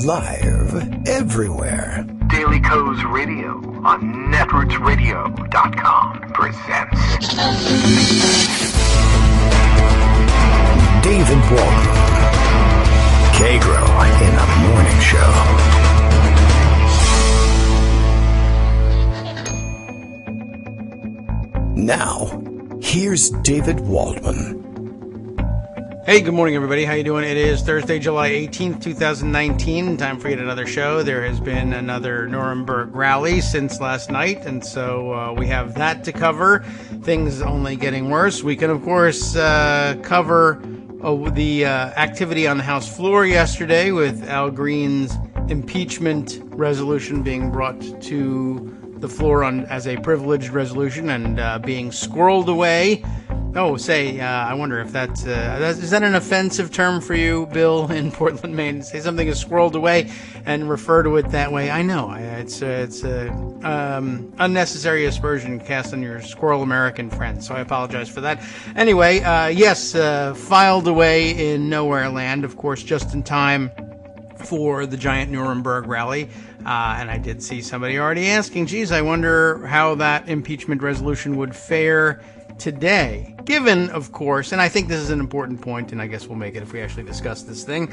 Live everywhere. Daily Kos Radio on netrootsradio.com presents David Waldman, Kagro in the Morning Show. Now, here's David Waldman. Hey, good morning, everybody. How you doing? It is Thursday, July 18th, 2019. Time for yet another show. There has been another Nuremberg rally since last night, and so we have that to cover. Things only getting worse. We can, of course, cover the activity on the House floor yesterday with Al Green's impeachment resolution being brought to the floor as a privileged resolution and being squirreled away. Oh, I wonder if is that an offensive term for you, Bill, in Portland, Maine? Say something is squirreled away and refer to it that way. I know it's unnecessary aspersion cast on your squirrel American friends, so I apologize for that. Anyway, yes, filed away in nowhere land, of course, just in time for the giant Nuremberg rally. And I did see somebody already asking, geez, I wonder how that impeachment resolution would fare today, given, of course, and I think this is an important point, and I guess we'll make it if we actually discuss this thing,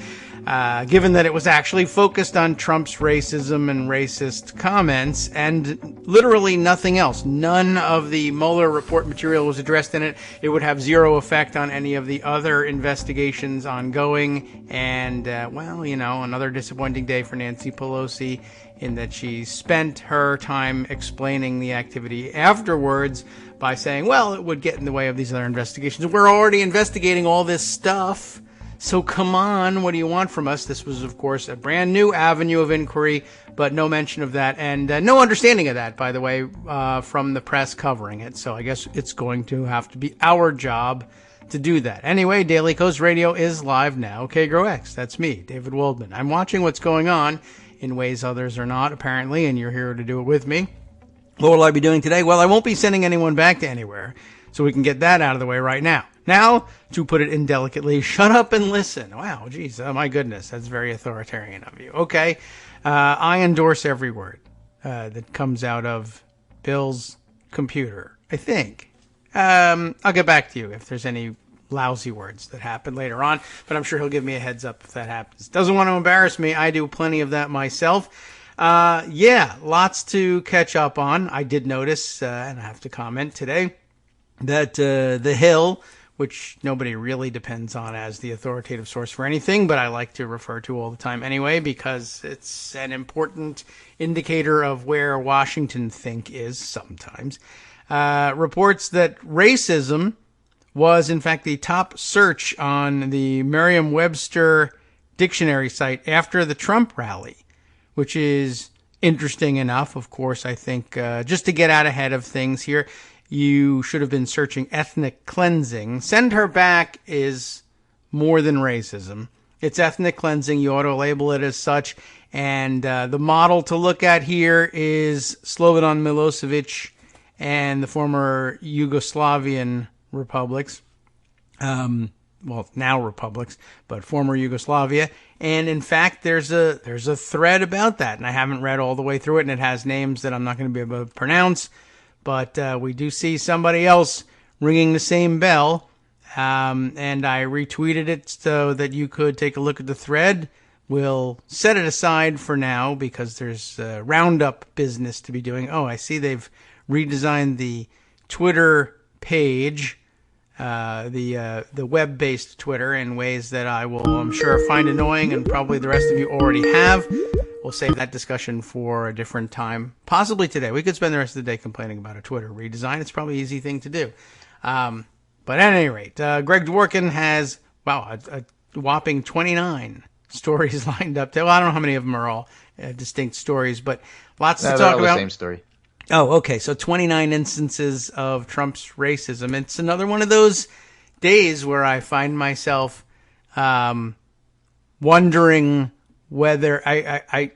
given that it was actually focused on Trump's racism and racist comments and literally nothing else. None of the Mueller report material was addressed in it. It would have zero effect on any of the other investigations ongoing, and, another disappointing day for Nancy Pelosi in that she spent her time explaining the activity afterwards by saying, well, it would get in the way of these other investigations. We're already investigating all this stuff, so come on, what do you want from us? This was, of course, a brand new avenue of inquiry, but no mention of that, and no understanding of that, by the way, from the press covering it. So I guess it's going to have to be our job to do that. Anyway, Daily Kos Radio is live now. Kagro X, that's me, David Waldman. I'm watching what's going on in ways others are not, apparently, and you're here to do it with me. What will I be doing today? Well, I won't be sending anyone back to anywhere, so we can get that out of the way right now. Now, to put it indelicately, shut up and listen. Wow, geez, oh my goodness, that's very authoritarian of you. Okay, I endorse every word that comes out of Bill's computer, I think. I'll get back to you if there's any lousy words that happen later on, but I'm sure he'll give me a heads up if that happens. Doesn't want to embarrass me. I do plenty of that myself. Lots to catch up on. I did notice, and I have to comment today, that The Hill, which nobody really depends on as the authoritative source for anything, but I like to refer to all the time anyway, because it's an important indicator of where Washington think is sometimes, reports that racism was, in fact, the top search on the Merriam-Webster dictionary site after the Trump rally, which is interesting enough. Of course, I think just to get out ahead of things here, you should have been searching ethnic cleansing. Send her back is more than racism. It's ethnic cleansing. You ought to label it as such. And the model to look at here is Slobodan Milosevic and the former Yugoslavian republics. Now republics, but former Yugoslavia. And in fact, there's a thread about that, and I haven't read all the way through it, and it has names that I'm not going to be able to pronounce, but we do see somebody else ringing the same bell, and I retweeted it so that you could take a look at the thread. We'll set it aside for now because there's roundup business to be doing. Oh, I see they've redesigned the Twitter page, the web-based Twitter, in ways that I will, I'm sure, find annoying, and probably the rest of you already have. We'll save that discussion for a different time, possibly today. We could spend the rest of the day complaining about a Twitter redesign. It's probably an easy thing to do. But at any rate, Greg Dworkin has, a whopping 29 stories lined up. Well, I don't know how many of them are all distinct stories, but lots to talk about. The same story. Oh, okay. So 29 instances of Trump's racism. It's another one of those days where I find myself wondering whether I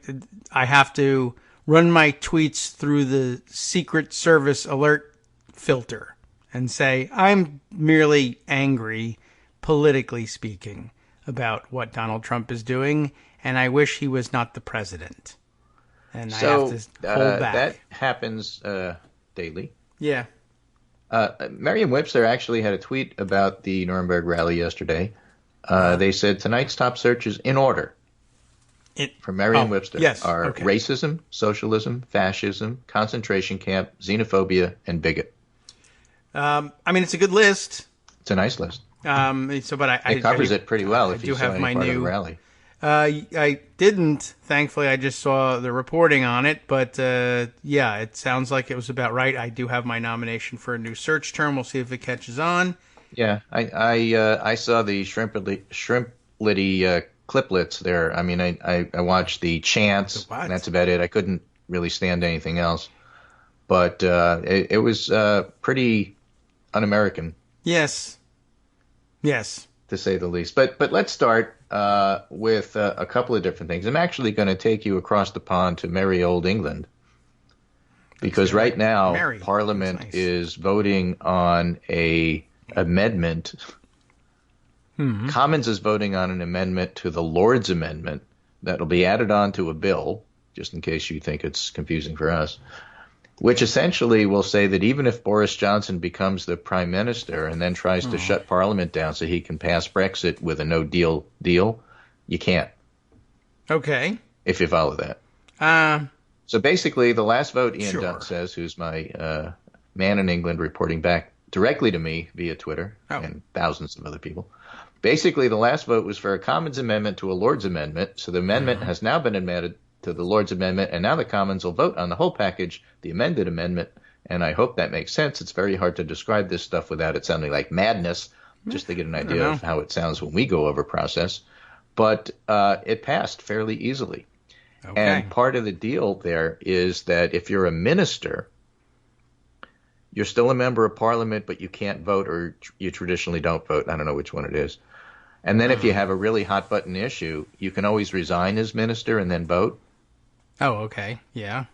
have to run my tweets through the Secret Service alert filter and say, I'm merely angry, politically speaking, about what Donald Trump is doing, and I wish he was not the president. And I have to hold back. That happens daily. Yeah. Merriam-Webster actually had a tweet about the Nuremberg rally yesterday. They said tonight's top searches in order from Merriam-Webster are racism, socialism, fascism, concentration camp, xenophobia, and bigot. I mean, it's a good list. It's a nice list. It covers it pretty well. If I you do saw have any my part of new the rally. I didn't. Thankfully, I just saw the reporting on it. But yeah, it sounds like it was about right. I do have my nomination for a new search term. We'll see if it catches on. Yeah, I saw the shrimplety cliplets there. I mean, I watched the chants, and that's about it. I couldn't really stand anything else. But it was pretty un-American. Yes. To say the least. But let's start with a couple of different things. I'm actually going to take you across the pond to merry old England. Because right now, Parliament is voting on a amendment. Mm-hmm. Commons is voting on an amendment to the Lord's Amendment that will be added on to a bill, just in case you think it's confusing for us, which essentially will say that even if Boris Johnson becomes the prime minister and then tries to shut Parliament down so he can pass Brexit with a no-deal deal, you can't. Okay. If you follow that. So basically, the last vote, Ian Dunn says, who's my man in England reporting back directly to me via Twitter and thousands of other people. Basically, the last vote was for a Commons amendment to a Lord's amendment. So the amendment has now been amended to the Lord's Amendment, and now the Commons will vote on the whole package, the amended amendment, and I hope that makes sense. It's very hard to describe this stuff without it sounding like madness, just to get an idea of how it sounds when we go over process. But it passed fairly easily. Okay. And part of the deal there is that if you're a minister, you're still a member of Parliament, but you can't vote, or you traditionally don't vote. I don't know which one it is. And then if you have a really hot-button issue, you can always resign as minister and then vote. Oh, okay. Yeah.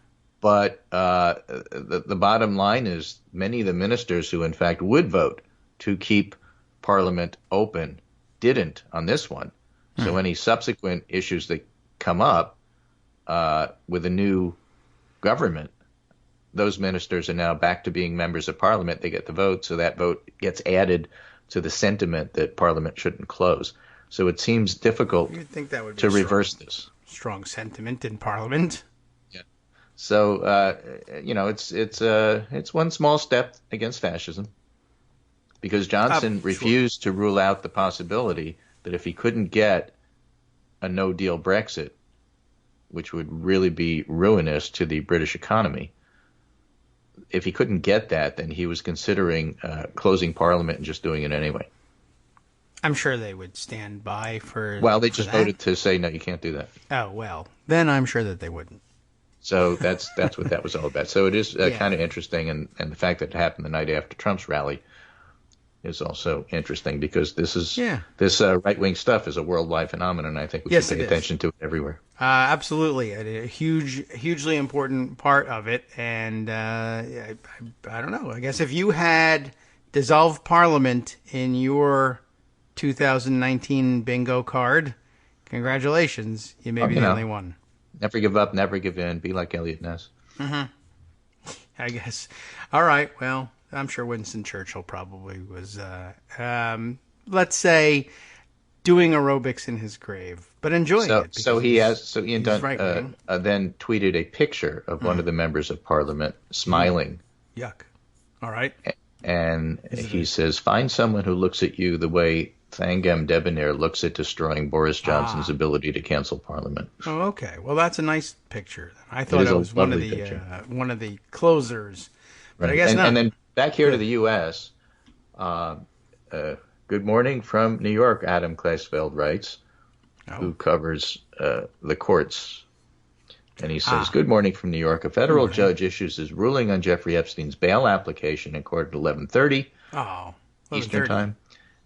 But the bottom line is many of the ministers who, in fact, would vote to keep Parliament open didn't on this one. So any subsequent issues that come up with a new government, those ministers are now back to being members of Parliament. They get the vote, so that vote gets added to the sentiment that Parliament shouldn't close. So it seems difficult to reverse this. Strong sentiment in Parliament. Yeah. So it's one small step against fascism, because Johnson refused to rule out the possibility that if he couldn't get a no-deal Brexit, which would really be ruinous to the British economy, if he couldn't get that, then he was considering closing Parliament and just doing it anyway. I'm sure they would stand by for. Well, they just voted to say no, you can't do that. Oh well, then I'm sure that they wouldn't. So that's what that was all about. So it is kind of interesting, and the fact that it happened the night after Trump's rally is also interesting, because this right-wing stuff is a worldwide phenomenon. I think we should pay attention to it everywhere. Absolutely, a hugely important part of it. And I don't know. I guess if you had dissolved Parliament in your 2019 bingo card, congratulations, you may be the only one. Never give up, never give in. Be like Elliot Ness. Mm-hmm. I guess. All right. Well, I'm sure Winston Churchill probably was, let's say, doing aerobics in his grave, but enjoying it. So Ian Dunn then tweeted a picture of one of the members of Parliament smiling. Yuck. All right. And he says, find someone who looks at you the way Thangam Debonair looks at destroying Boris Johnson's ability to cancel Parliament. Oh, okay. Well, that's a nice picture. I thought it was one of the closers, but I guess not. And then back here to the U.S., good morning from New York, Adam Kleisfeld writes, who covers the courts. And he says, good morning from New York. A federal judge issues his ruling on Jeffrey Epstein's bail application in court at 11:30 Eastern Time,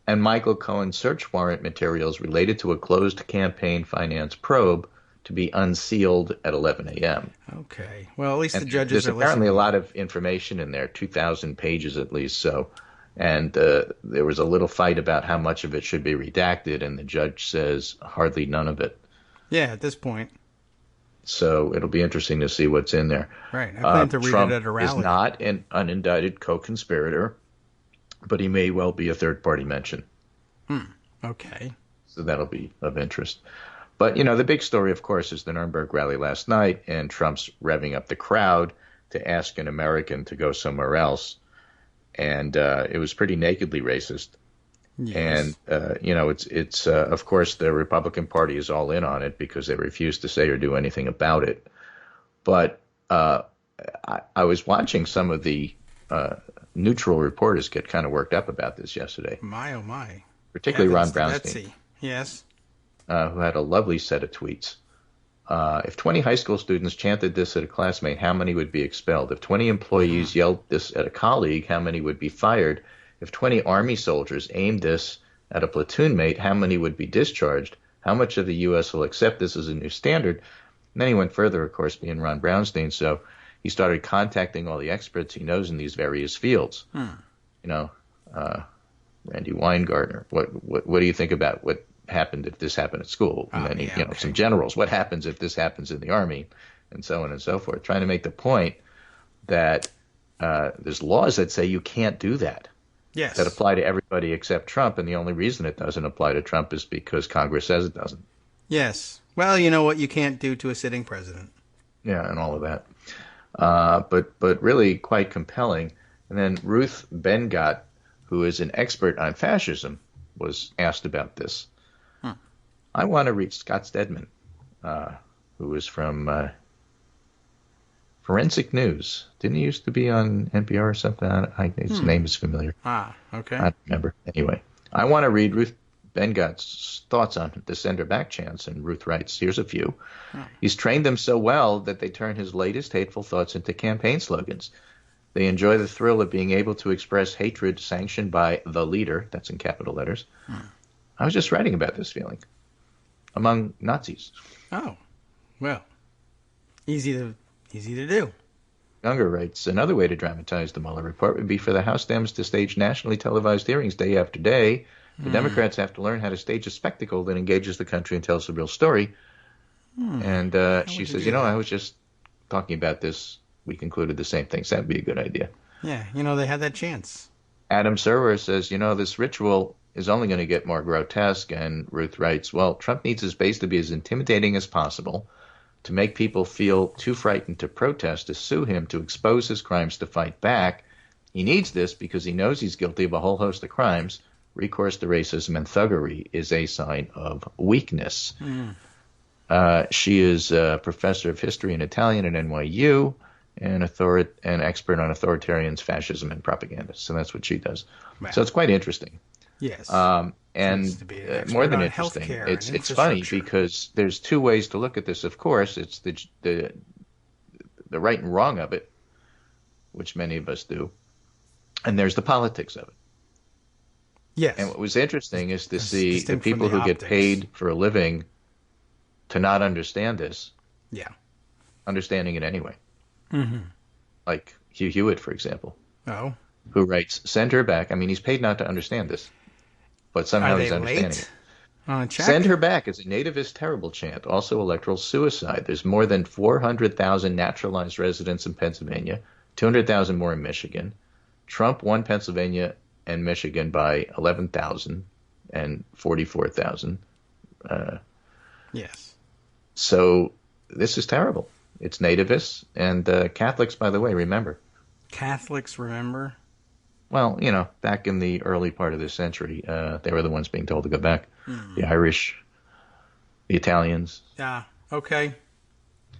and Michael Cohen's search warrant materials related to a closed campaign finance probe to be unsealed at 11 a.m. Okay. Well, at least the judges there's apparently a lot of information in there, 2,000 pages at least. So And there was a little fight about how much of it should be redacted, and the judge says hardly none of it. Yeah, at this point. So it'll be interesting to see what's in there. Right. I plan to read Trump it at a rally. Trump is not an unindicted co-conspirator, but he may well be a third-party mention. Okay. So that'll be of interest. But, the big story, of course, is the Nuremberg rally last night, and Trump's revving up the crowd to ask an American to go somewhere else. And it was pretty nakedly racist. Yes. And, it's of course, the Republican Party is all in on it because they refuse to say or do anything about it. But I was watching some of the neutral reporters get kind of worked up about this yesterday. My, oh, my. Particularly Ron Brownstein. Yes. Who had a lovely set of tweets. If 20 high school students chanted this at a classmate, how many would be expelled? If 20 employees yelled this at a colleague, how many would be fired? If 20 Army soldiers aimed this at a platoon mate, how many would be discharged? How much of the U.S. will accept this as a new standard? And then he went further, of course, being Ron Brownstein. So he started contacting all the experts he knows in these various fields. Randy Weingartner. What do you think about what happened if this happened at school? And then some generals. What happens if this happens in the Army? And so on and so forth. Trying to make the point that there's laws that say you can't do that. Yes. That apply to everybody except Trump, and the only reason it doesn't apply to Trump is because Congress says it doesn't. Yes. Well, you know what you can't do to a sitting president. Yeah, and all of that. But really quite compelling. And then Ruth Bengott, who is an expert on fascism, was asked about this. I want to read Scott Stedman, who is from Forensic News. Didn't he used to be on NPR or something? His name is familiar. Okay. I don't remember. Anyway, I want to read Ruth Bengott's thoughts on the sender back chance, and Ruth writes, here's a few. He's trained them so well that they turn his latest hateful thoughts into campaign slogans. They enjoy the thrill of being able to express hatred sanctioned by the leader, that's in capital letters. I was just writing about this feeling among Nazis. Oh, well, easy to do. Younger writes, another way to dramatize the Mueller report would be for the House Dems to stage nationally televised hearings day after day. The Democrats have to learn how to stage a spectacle that engages the country and tells the real story. And she says, I was just talking about this. We concluded the same things. That would be a good idea. Yeah, they had that chance. Adam Serwer says, this ritual is only going to get more grotesque. And Ruth writes, well, Trump needs his base to be as intimidating as possible, to make people feel too frightened to protest, to sue him, to expose his crimes, to fight back. He needs this because he knows he's guilty of a whole host of crimes. Recourse to racism and thuggery is a sign of weakness. She is a professor of history and Italian at NYU, and an expert on authoritarians, fascism, and propaganda. So that's what she does. Wow. So it's quite interesting. Yes. And more than interesting, it's funny because there's two ways to look at this. Of course, it's the right and wrong of it, which many of us do, and there's the politics of it. Yes. And what was interesting is to see the people who get paid for a living to not understand this. Yeah. Understanding it anyway. Like Hugh Hewitt, for example. Oh. Who writes, send her back. I mean, he's paid not to understand this, but somehow he's understanding it. On a check? Send her back is a nativist terrible chant, also electoral suicide. There's more than 400,000 naturalized residents in Pennsylvania, 200,000 more in Michigan. Trump won Pennsylvania and Michigan by 11,000 and 44,000. Yes. So this is terrible. It's nativists and Catholics, by the way, remember. Catholics remember? Well, back in the early part of this century, they were the ones being told to go back. The Irish, the Italians. Yeah, okay.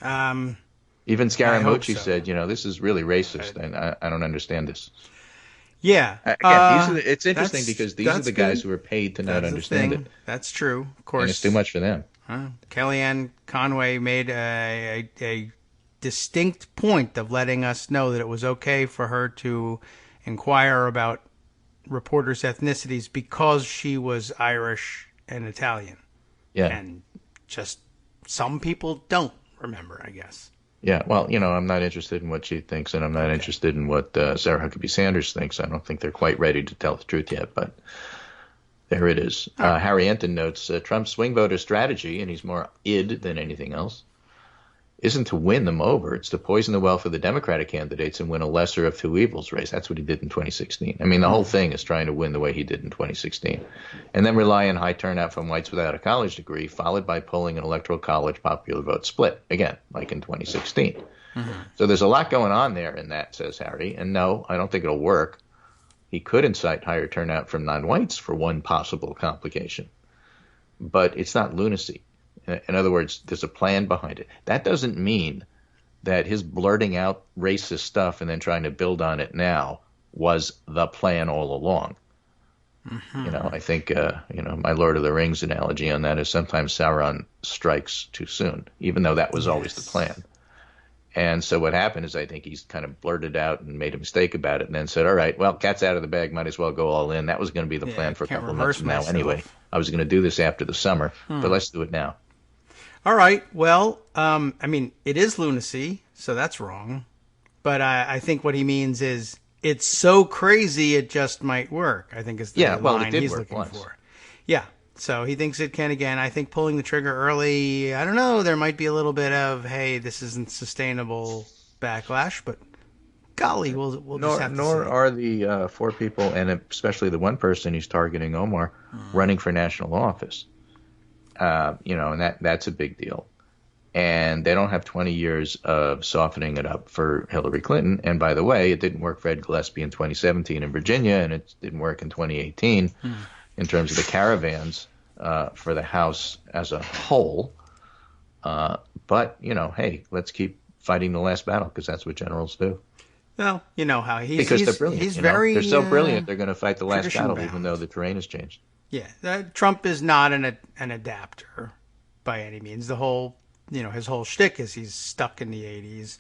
Even Scaramucci said, this is really racist, and I don't understand this. Yeah. Again, it's interesting because these are the guys who are paid to not understand it. That's true, of course. And it's too much for them. Kellyanne Conway made a distinct point of letting us know that it was okay for her to inquire about reporters' ethnicities because she was Irish and Italian. Yeah. And just some people don't remember, I guess. Yeah, well, I'm not interested in what she thinks, and I'm not interested in what Sarah Huckabee Sanders thinks. I don't think they're quite ready to tell the truth yet, but there it is. Harry Enton notes, Trump's swing voter strategy, and he's more id than anything else, isn't to win them over. It's to poison the well for the Democratic candidates and win a lesser of two evils race. That's what he did in 2016. I mean, the whole thing is trying to win the way he did in 2016. And then rely on high turnout from whites without a college degree, followed by pulling an electoral college popular vote split, again, like in 2016. So there's a lot going on there in that, says Harry. And no, I don't think it'll work. He could incite higher turnout from non-whites for one possible complication. But it's not lunacy. In other words, there's a plan behind it. That doesn't mean that his blurting out racist stuff and then trying to build on it now was the plan all along. I think, my Lord of the Rings analogy on that is sometimes Sauron strikes too soon, even though that was always the plan. And so what happened is I think he's kind of blurted out and made a mistake about it and then said, all right, well, cat's out of the bag, might as well go all in. That was going to be the plan for a couple of months from now anyway. I was going to do this after the summer, but let's do it now. All right. Well, it is lunacy, so that's wrong. But I think what he means is it's so crazy it just might work, I think is the line he's looking for. Yeah. So he thinks it can again. I think pulling the trigger early, I don't know, there might be a little bit of, hey, this isn't sustainable backlash, but golly, we'll just have to see. Nor are the four people, and especially the one person he's targeting, Omar, running for national office. And that's a big deal. And they don't have 20 years of softening it up for Hillary Clinton. And by the way, it didn't work for Ed Gillespie in 2017 in Virginia, and it didn't work in 2018 in terms of the caravans for the House as a whole. But, hey, let's keep fighting the last battle because that's what generals do. Well, you know how he's they're brilliant. They're so brilliant they're going to fight the last battle even though the terrain has changed. Yeah, Trump is not an adapter by any means. The whole, his whole shtick is he's stuck in the 80s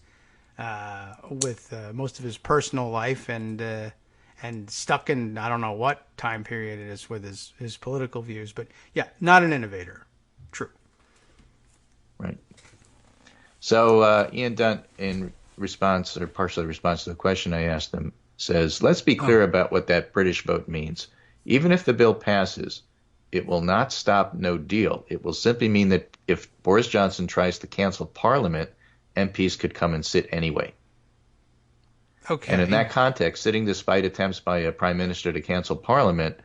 with most of his personal life and stuck in I don't know what time period it is with his political views. But yeah, not an innovator. True. Right. So Ian Dunt, in response or partial response to the question I asked him, says, let's be clear about what that British vote means. Even if the bill passes, it will not stop no deal. It will simply mean that if Boris Johnson tries to cancel Parliament, MPs could come and sit anyway. Okay. And in that context, sitting despite attempts by a prime minister to cancel Parliament,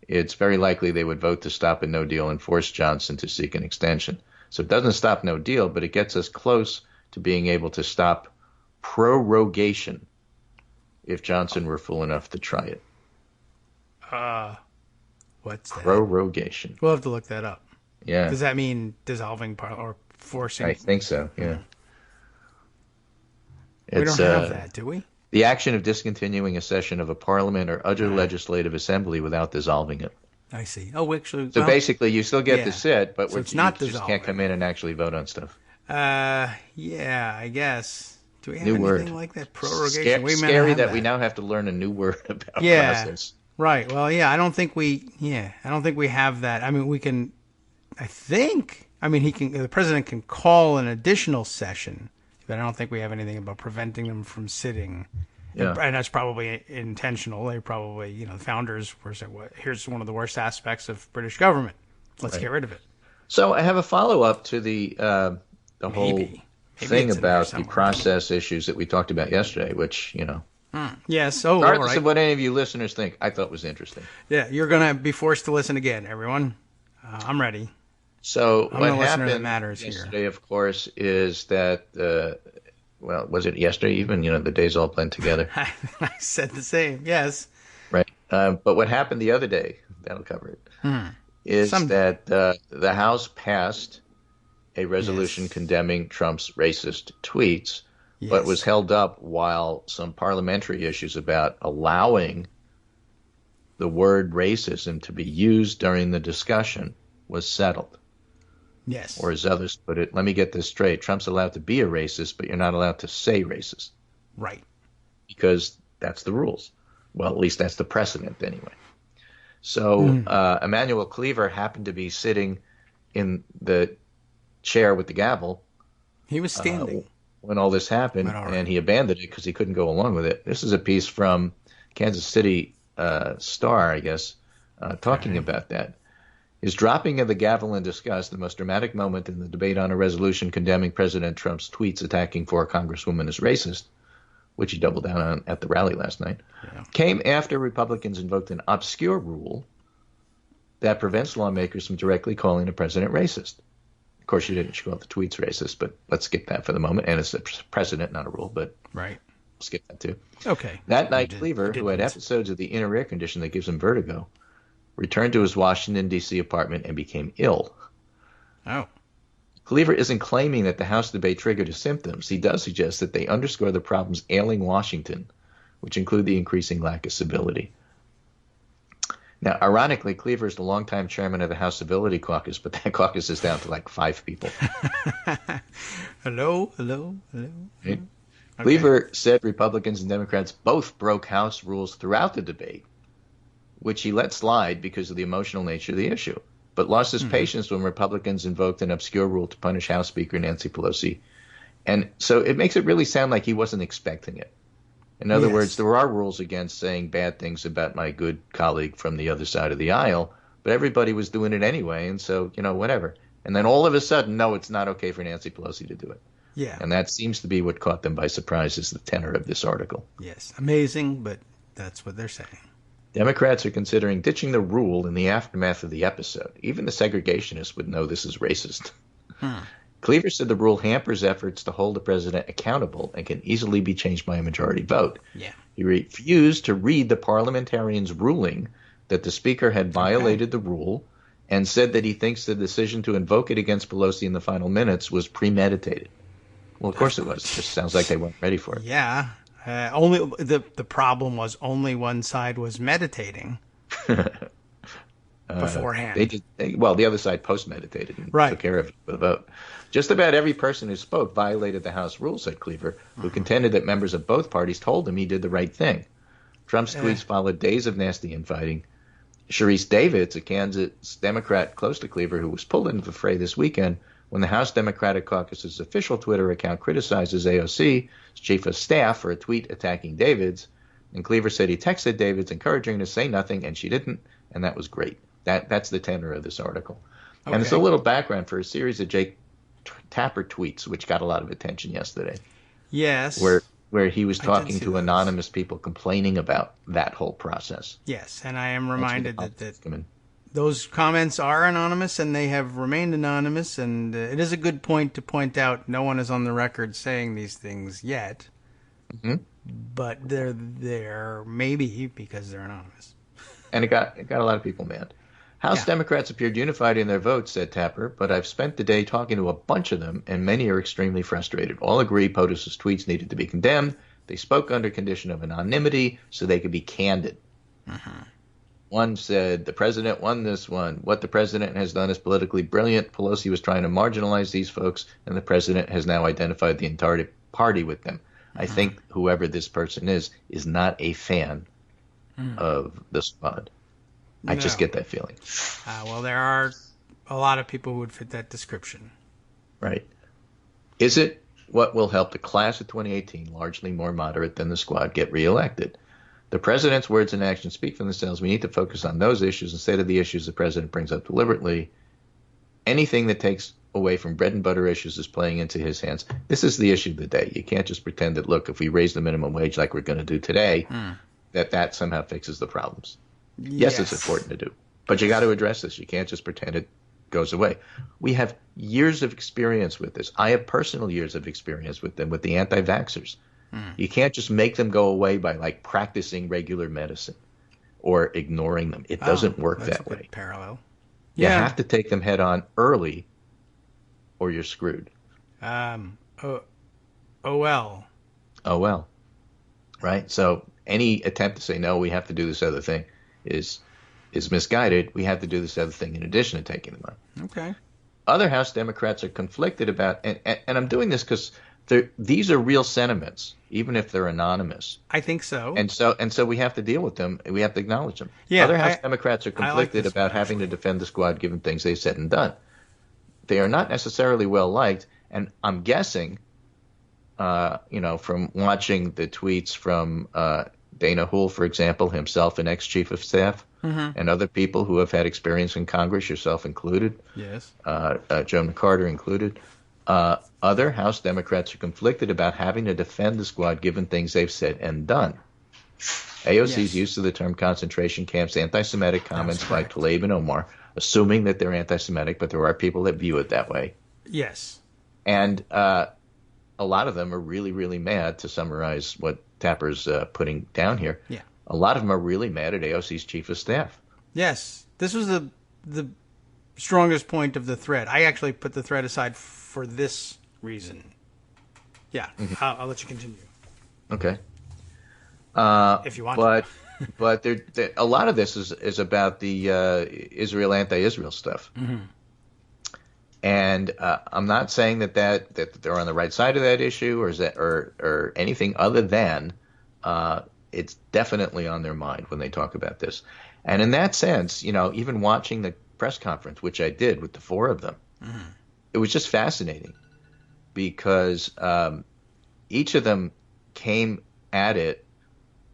it's very likely they would vote to stop a no deal and force Johnson to seek an extension. So it doesn't stop no deal, but it gets us close to being able to stop prorogation if Johnson were fool enough to try it. What's that? Prorogation. We'll have to look that up. Yeah. Does that mean dissolving or forcing? I think so, yeah. We don't have that, do we? The action of discontinuing a session of a parliament or other legislative assembly without dissolving it. I see. Oh, actually. So basically, you still get to sit, but it's not you just can't come in and actually vote on stuff. Yeah, I guess. Do we have anything word. Like that? Prorogation. Scary that we now have to learn a new word about process. Right. Well, yeah, I don't think we have that. I mean, we can, the president can call an additional session, but I don't think we have anything about preventing them from sitting. Yeah. And that's probably intentional. They probably, the founders were saying, well, here's one of the worst aspects of British government. Let's get rid of it. So I have a follow-up to the whole thing about the process issues that we talked about yesterday, which, Yes. Oh, regardless of what any of you listeners think, I thought was interesting. Yeah, you're going to be forced to listen again, everyone. I'm ready. So I'm what happened happened yesterday, of course, is that, was it yesterday even? The days all blend together. I said the same, yes. Right. But what happened the other day, that'll cover it, is that the House passed a resolution condemning Trump's racist tweets, but was held up while some parliamentary issues about allowing the word racism to be used during the discussion was settled. Yes. Or as others put it, let me get this straight. Trump's allowed to be a racist, but you're not allowed to say racist. Right. Because that's the rules. Well, at least that's the precedent anyway. So Emmanuel Cleaver happened to be sitting in the chair with the gavel. He was standing. when all this happened, and he abandoned it because he couldn't go along with it. This is a piece from Kansas City Star, I guess, talking about that. His dropping of the gavel in disgust, the most dramatic moment in the debate on a resolution condemning President Trump's tweets attacking four congresswomen as racist, which he doubled down on at the rally last night, came after Republicans invoked an obscure rule that prevents lawmakers from directly calling the president racist. Of course, you didn't call the tweets racist, but let's skip that for the moment. And it's a precedent, not a rule, but we'll skip that too. Okay. That night, Cleaver, who had episodes of the inner ear condition that gives him vertigo, returned to his Washington, D.C. apartment and became ill. Oh. Cleaver isn't claiming that the House debate triggered his symptoms. He does suggest that they underscore the problems ailing Washington, which include the increasing lack of civility. Now, ironically, Cleaver is the longtime chairman of the House Civility Caucus, but that caucus is down to like 5 people. Hello. Right? Okay. Cleaver said Republicans and Democrats both broke House rules throughout the debate, which he let slide because of the emotional nature of the issue, but lost his patience when Republicans invoked an obscure rule to punish House Speaker Nancy Pelosi. And so it makes it really sound like he wasn't expecting it. In other words, there are rules against saying bad things about my good colleague from the other side of the aisle, but everybody was doing it anyway, and so, whatever. And then all of a sudden, no, it's not okay for Nancy Pelosi to do it. Yeah. And that seems to be what caught them by surprise, is the tenor of this article. Yes. Amazing, but that's what they're saying. Democrats are considering ditching the rule in the aftermath of the episode. Even the segregationists would know this is racist. Cleaver said the rule hampers efforts to hold the president accountable and can easily be changed by a majority vote. Yeah. He refused to read the parliamentarians' ruling that the speaker had violated the rule and said that he thinks the decision to invoke it against Pelosi in the final minutes was premeditated. Well, of course it was. It just sounds like they weren't ready for it. Yeah. Only the problem was only one side was meditating beforehand. The other side post-meditated and took care of it for the vote. Just about every person who spoke violated the House rules, said Cleaver, who contended that members of both parties told him he did the right thing. Trump's tweets followed days of nasty infighting. Sharice Davids, a Kansas Democrat close to Cleaver, who was pulled into the fray this weekend when the House Democratic Caucus's official Twitter account criticizes AOC's chief of staff for a tweet attacking Davids, and Cleaver said he texted Davids encouraging her to say nothing, and she didn't, and that was great. That's the tenor of this article. Okay. And it's a little background for a series of Jake Tapper tweets, which got a lot of attention yesterday. Yes. Where he was talking to anonymous people complaining about that whole process. Yes, and I am reminded that those comments are anonymous, and they have remained anonymous, and it is a good point to point out no one is on the record saying these things yet, but they're there maybe because they're anonymous. And it got a lot of people mad. House Democrats appeared unified in their votes, said Tapper, but I've spent the day talking to a bunch of them, and many are extremely frustrated. All agree POTUS's tweets needed to be condemned. They spoke under condition of anonymity so they could be candid. One said, the president won this one. What the president has done is politically brilliant. Pelosi was trying to marginalize these folks, and the president has now identified the entire party with them. I think whoever this person is not a fan of the squad. I just get that feeling. Well, there are a lot of people who would fit that description. Right. Is it what will help the class of 2018, largely more moderate than the squad, get reelected? The president's words and actions speak for themselves. We need to focus on those issues instead of the issues the president brings up deliberately. Anything that takes away from bread and butter issues is playing into his hands. This is the issue of the day. You can't just pretend that, look, if we raise the minimum wage like we're going to do today, that somehow fixes the problems. Yes, it's important to do, but you got to address this. You can't just pretend it goes away. We have years of experience with this. I have personal years of experience with them, with the anti-vaxxers. You can't just make them go away by like practicing regular medicine or ignoring them. It doesn't work that way. Good parallel. You have to take them head on early, or you're screwed. Oh well. Right. So any attempt to say no, we have to do this other thing is misguided. We have to do this other thing in addition to taking them on. Okay. Other House Democrats are conflicted about, and I'm doing this because these are real sentiments, even if they're anonymous. I think so. And so we have to deal with them. We have to acknowledge them. Yeah, Other House Democrats are conflicted about having to defend the squad given things they've said and done. They are not necessarily well liked, and I'm guessing from watching the tweets from Dana Houle, for example, himself an ex-chief of staff, and other people who have had experience in Congress, yourself included, yes, Joe McCarter included. Other House Democrats are conflicted about having to defend the squad given things they've said and done. AOC's use of the term concentration camps, anti-Semitic comments by Tlaib and Omar, assuming that they're anti-Semitic, but there are people that view it that way. Yes. And a lot of them are really, really mad, to summarize what Tapper's putting down here. Yeah. A lot of them are really mad at AOC's chief of staff. Yes. This was the strongest point of the thread. I actually put the thread aside for this reason. Yeah. I'll let you continue. Okay. If you want to. But a lot of this is about the Israel anti-Israel stuff. And I'm not saying that they're on the right side of that issue or anything other than it's definitely on their mind when they talk about this. And in that sense, even watching the press conference, which I did with the four of them, it was just fascinating because each of them came at it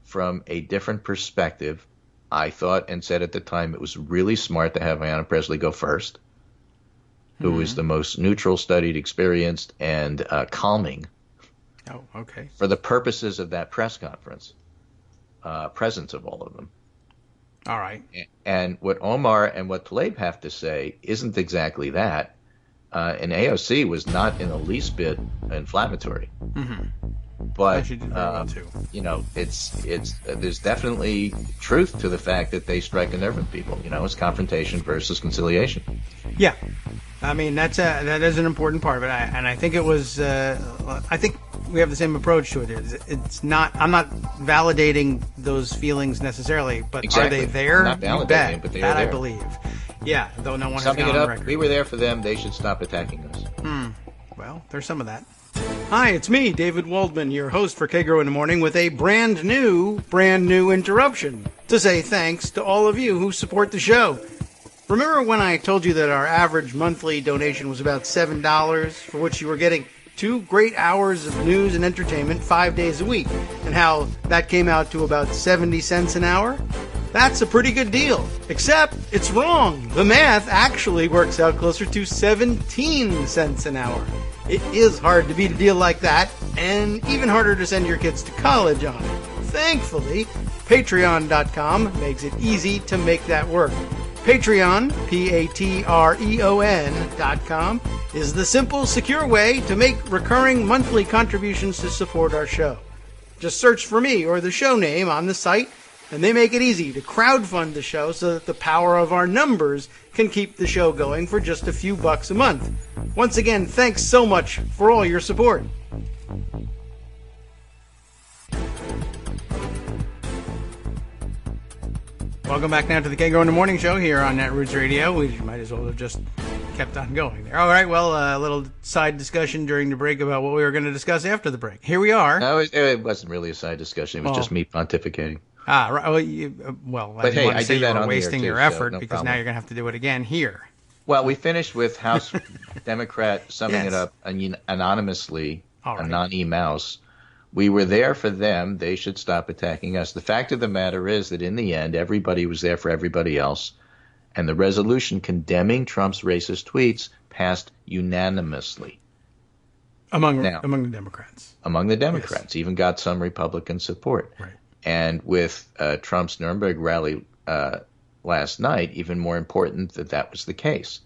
from a different perspective. I thought and said at the time it was really smart to have Ayanna Pressley go first, who was the most neutral, studied, experienced, and calming. Oh, okay. For the purposes of that press conference, presence of all of them. All right. And what Omar and what Tlaib have to say isn't exactly that. And AOC was not in the least bit inflammatory. But she did very well too. It's there's definitely truth to the fact that they strike a nerve with people. It's confrontation versus conciliation. Yeah, I mean that is an important part of it, and I think it was. I think we have the same approach to it. It's not. I'm not validating those feelings necessarily, but exactly. Are they there? I'm not validating, but they are there. I believe. Yeah, though no one Summing has it gone up, on record. we were there for them. They should stop attacking us. Well, there's some of that. Hi, it's me, David Waldman, your host for Kagro in the Morning, with a brand new interruption to say thanks to all of you who support the show. Remember when I told you that our average monthly donation was about $7, for which you were getting 2 great hours of news and entertainment 5 days a week, and how that came out to about 70 cents an hour? That's a pretty good deal, except it's wrong. The math actually works out closer to 17 cents an hour. It is hard to beat a deal like that, and even harder to send your kids to college on. Thankfully, Patreon.com makes it easy to make that work. Patreon, Patreon.com, is the simple, secure way to make recurring monthly contributions to support our show. Just search for me or the show name on the site, and they make it easy to crowdfund the show so that the power of our numbers can keep the show going for just a few bucks a month. Once again, thanks so much for all your support. Welcome back now to the Kagro in the Morning Show here on Netroots Radio. We might as well have just kept on going there. All right, well, a little side discussion during the break about what we were going to discuss after the break. Here we are. No, it wasn't really a side discussion. It was just me pontificating. Ah, right. Well, I didn't want to say you were wasting your effort because now you're going to have to do it again here. Well, we finished with House Democrat summing it up anonymously, Anony Mouse. We were there for them. They should stop attacking us. The fact of the matter is that in the end, everybody was there for everybody else, and the resolution condemning Trump's racist tweets passed unanimously. Among the Democrats. Among the Democrats. Yes. Even got some Republican support. Right. And with Trump's Nuremberg rally last night, even more important that was the case.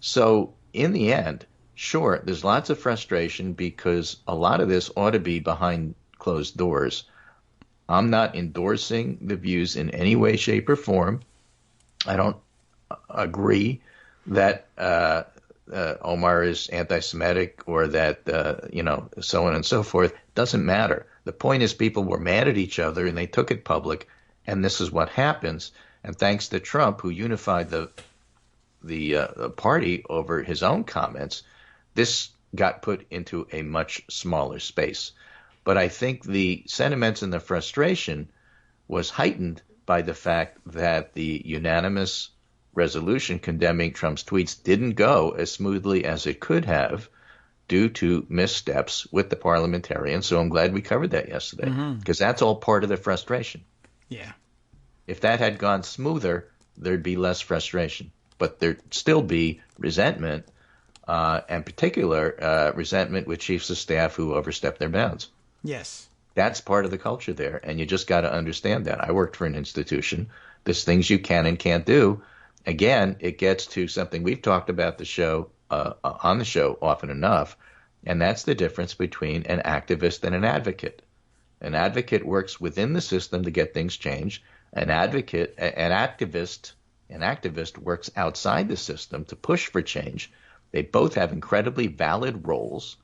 So in the end, sure, there's lots of frustration because a lot of this ought to be behind closed doors. I'm not endorsing the views in any way, shape, or form. I don't agree that Omar is anti-Semitic or that, so on and so forth. Doesn't matter. The point is people were mad at each other and they took it public, and this is what happens. And thanks to Trump, who unified the party over his own comments, this got put into a much smaller space. But I think the sentiments and the frustration was heightened by the fact that the unanimous resolution condemning Trump's tweets didn't go as smoothly as it could have due to missteps with the parliamentarians. So I'm glad we covered that yesterday, because that's all part of the frustration. Yeah. If that had gone smoother, there'd be less frustration, but there'd still be resentment, and particular resentment with chiefs of staff who overstep their bounds. Yes. That's part of the culture there, and you just got to understand that. I worked for an institution. There's things you can and can't do. Again, it gets to something we've talked about on the show often enough, and that's the difference between an activist and an advocate. An advocate works within the system to get things changed. An activist works outside the system to push for change. They both have incredibly valid roles.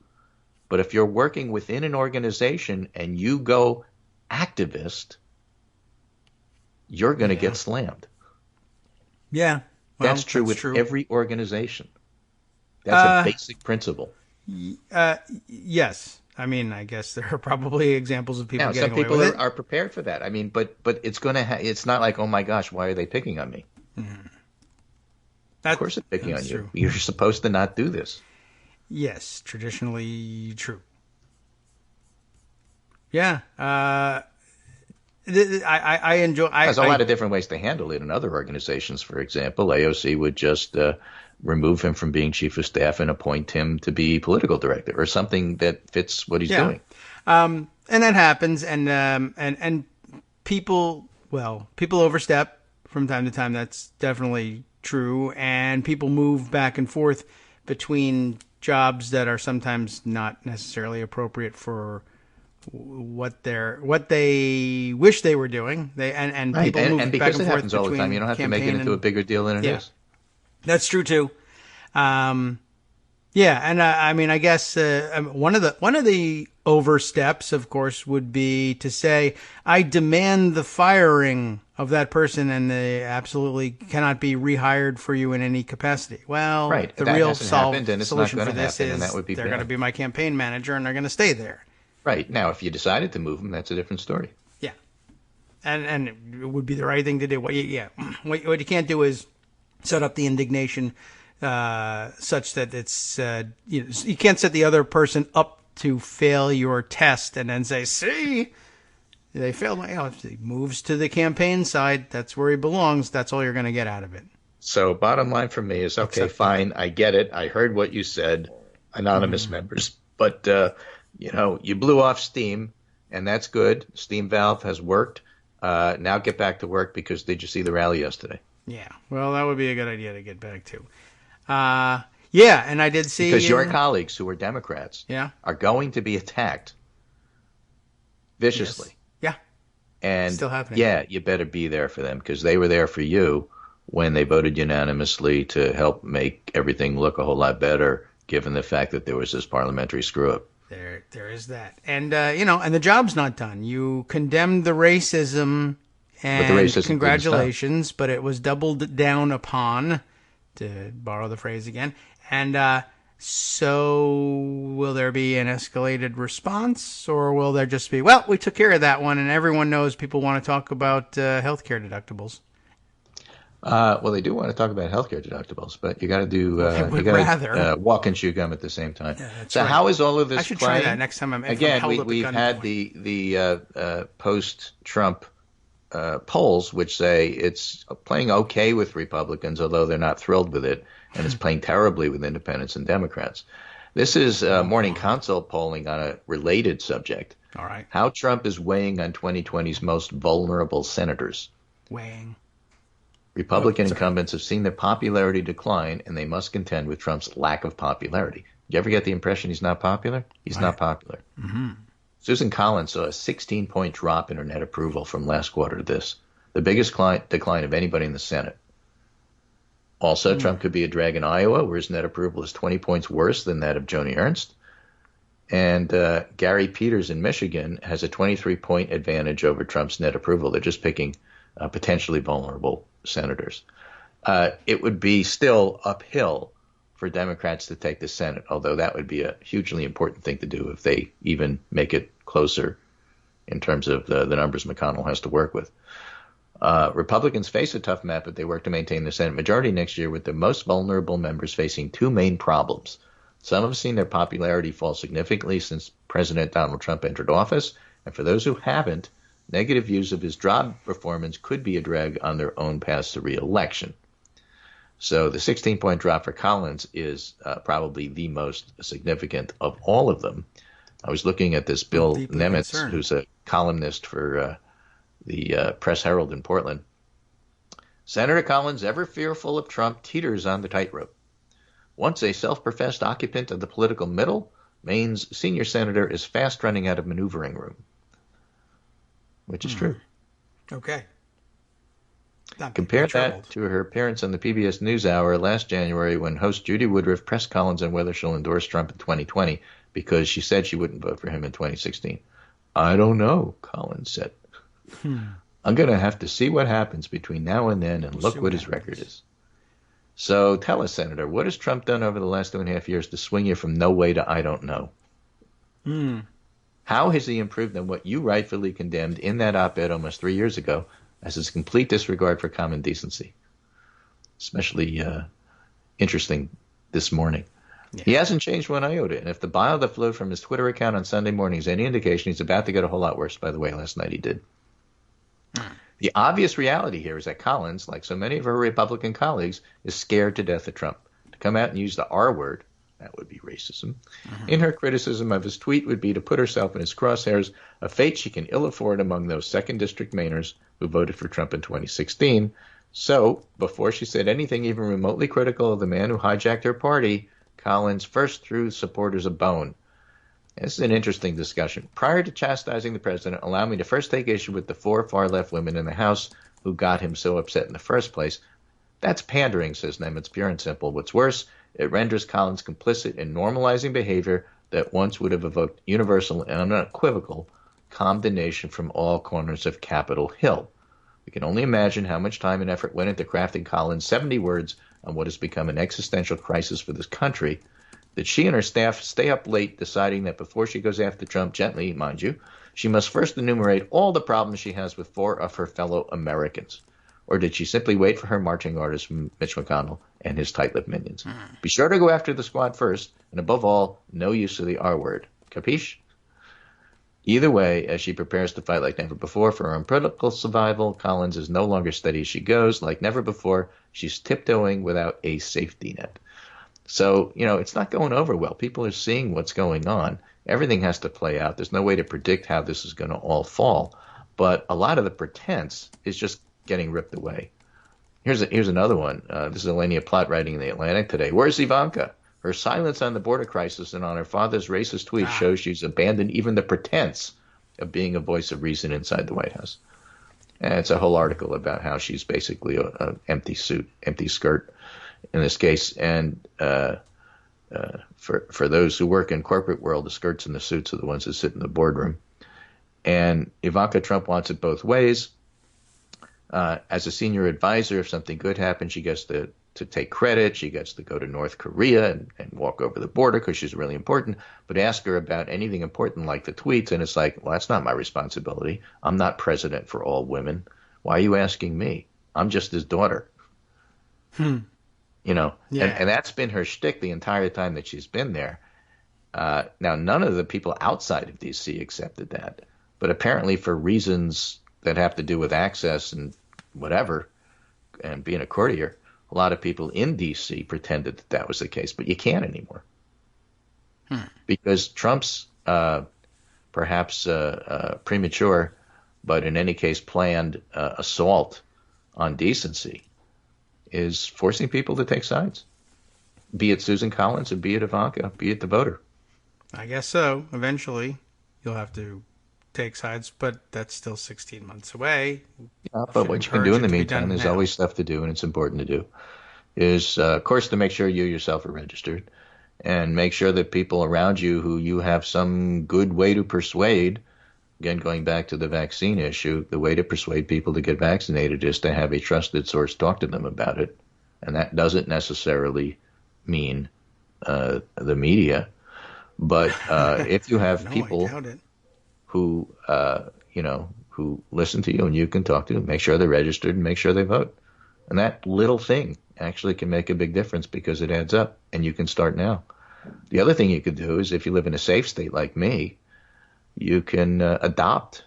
But if you're working within an organization and you go activist, you're going to get slammed. Yeah. Well, that's true with every organization. That's a basic principle. Yes. I mean, I guess there are probably examples of people getting away with it. Some people are prepared for that. I mean, but it's going to it's not like, oh my gosh, why are they picking on me? Mm-hmm. Of course they're picking on you. True. You're supposed to not do this. Yes, traditionally true. Yeah. I enjoy. There's a lot of different ways to handle it in other organizations. For example, AOC would just remove him from being chief of staff and appoint him to be political director or something that fits what he's doing. And that happens, and people overstep from time to time. That's definitely true, and people move back and forth between jobs that are sometimes not necessarily appropriate for what they wish they were doing. People move back and forth happens all the time. You don't have to make it into a bigger deal than it is. That's true too. I mean, I guess one of the oversteps, of course, would be to say, I demand the firing of that person, and they absolutely cannot be rehired for you in any capacity. Well, the real solution for this is they're going to be my campaign manager, and they're going to stay there. Right. Now, if you decided to move them, that's a different story. Yeah. And it would be the right thing to do. What you can't do is set up the indignation such that it's you can't set the other person up to fail your test and then say, see, they failed. If he moves to the campaign side, that's where he belongs. That's all you're going to get out of it. So bottom line for me is, okay, fine, I get it. I heard what you said, anonymous members. But, you blew off steam, and that's good. Steam valve has worked. Now get back to work, because did you see the rally yesterday? Yeah, well, that would be a good idea to get back to. And I did see... Because your colleagues who are Democrats are going to be attacked viciously. Yes. Yeah, and still happening. Yeah, you better be there for them, because they were there for you when they voted unanimously to help make everything look a whole lot better, given the fact that there was this parliamentary screw-up. There is that. And, and the job's not done. You condemned the racism... And congratulations, but it was doubled down upon, to borrow the phrase again. And so will there be an escalated response, or will there just be, well, we took care of that one, and everyone knows people want to talk about healthcare deductibles? Well, they do want to talk about healthcare deductibles, but you got to do walk and chew gum at the same time. Yeah, so right. How is all of this? I should playing? Try that next time. We've had the post-Trump polls, which say it's playing okay with Republicans, although they're not thrilled with it, and it's playing terribly with independents and Democrats. This is Morning Consult polling on a related subject. All right. How Trump is weighing on 2020's most vulnerable senators. Weighing. Republican incumbents have seen their popularity decline, and they must contend with Trump's lack of popularity. You ever get the impression he's not popular? He's not popular. Mm-hmm. Susan Collins saw a 16-point drop in her net approval from last quarter to this, the biggest decline of anybody in the Senate. Also, Trump could be a drag in Iowa, where his net approval is 20 points worse than that of Joni Ernst. And Gary Peters in Michigan has a 23-point advantage over Trump's net approval. They're just picking potentially vulnerable senators. It would be still uphill for Democrats to take the Senate, although that would be a hugely important thing to do if they even make it closer in terms of the numbers McConnell has to work with. Republicans face a tough map, but they work to maintain the Senate majority next year, with the most vulnerable members facing two main problems: Some have seen their popularity fall significantly since President Donald Trump entered office, and for those who haven't, negative views of his job performance could be a drag on their own path to re-election. So the 16-point drop for Collins is probably the most significant of all of them. I was looking at this Bill Nemitz, who's a columnist for the Press Herald in Portland. Senator Collins, ever fearful of Trump, teeters on the tightrope. Once a self-professed occupant of the political middle, Maine's senior senator is fast running out of maneuvering room. Which is true. Okay. Compare that to her appearance on the PBS NewsHour last January when host Judy Woodruff pressed Collins on whether she'll endorse Trump in 2020 because she said she wouldn't vote for him in 2016. I don't know, Collins said. I'm going to have to see what happens between now and then, and look what his record is. So tell us, Senator, what has Trump done over the last 2.5 years to swing you from no way to I don't know? How has he improved on what you rightfully condemned in that op-ed almost 3 years ago as his complete disregard for common decency? Especially interesting this morning. Yeah. He hasn't changed one iota, and if the bile that flowed from his Twitter account on Sunday morning is any indication, he's about to get a whole lot worse. By the way, last night he did. The obvious reality here is that Collins, like so many of her Republican colleagues, is scared to death of Trump. To come out and use the R word, that would be racism, in her criticism of his tweet would be to put herself in his crosshairs, a fate she can ill afford among those 2nd District Mainers who voted for Trump in 2016. So, before she said anything even remotely critical of the man who hijacked her party, Collins first threw supporters a bone. This is an interesting discussion. Prior to chastising the president, allow me to first take issue with the 4 far-left women in the House who got him so upset in the first place. That's pandering, says Nemitz, pure and simple. What's worse, it renders Collins complicit in normalizing behavior that once would have evoked universal and unequivocal condemnation from all corners of Capitol Hill. We can only imagine how much time and effort went into crafting Collins' 70 words on what has become an existential crisis for this country, that she and her staff stay up late deciding that before she goes after Trump, gently, mind you, she must first enumerate all the problems she has with 4 of her fellow Americans. Or did she simply wait for her marching orders from Mitch McConnell and his tight-lipped minions? Be sure to go after the squad first, and above all, no use of the R word. Capiche? Either way, as she prepares to fight like never before for her own political survival, Collins is no longer steady as she goes. Like never before, she's tiptoeing without a safety net. So, it's not going over well. People are seeing what's going on. Everything has to play out. There's no way to predict how this is going to all fall. But a lot of the pretense is just getting ripped away. Here's another one. This is Elenia Plott writing in The Atlantic today. Where's Ivanka? Her silence on the border crisis and on her father's racist tweets shows she's abandoned even the pretense of being a voice of reason inside the White House. And it's a whole article about how she's basically an empty suit, empty skirt in this case. And for those who work in corporate world, the skirts and the suits are the ones that sit in the boardroom. And Ivanka Trump wants it both ways. As a senior advisor, if something good happens, she gets to take credit. She gets to go to North Korea and walk over the border because she's really important. But ask her about anything important like the tweets, and it's like, well, that's not my responsibility. I'm not president for all women. Why are you asking me? I'm just his daughter. Yeah. And that's been her shtick the entire time that she's been there. Now, none of the people outside of D.C. accepted that. But apparently for reasons that have to do with access and whatever, and being a courtier, a lot of people in D.C. pretended that was the case. But you can't anymore. Because Trump's perhaps premature, but in any case planned assault on decency is forcing people to take sides, be it Susan Collins or be it Ivanka, be it the voter. I guess so. Eventually, you'll have to take sides, but that's still 16 months away. Yeah, but what you can do in the meantime, there's always stuff to do, and it's important to do, is, of course, to make sure you yourself are registered and make sure that people around you who you have some good way to persuade, again, going back to the vaccine issue, the way to persuade people to get vaccinated is to have a trusted source talk to them about it. And that doesn't necessarily mean the media. But if you have people who, who listen to you and you can talk to them, make sure they're registered and make sure they vote. And that little thing actually can make a big difference because it adds up, and you can start now. The other thing you could do is, if you live in a safe state like me, you can adopt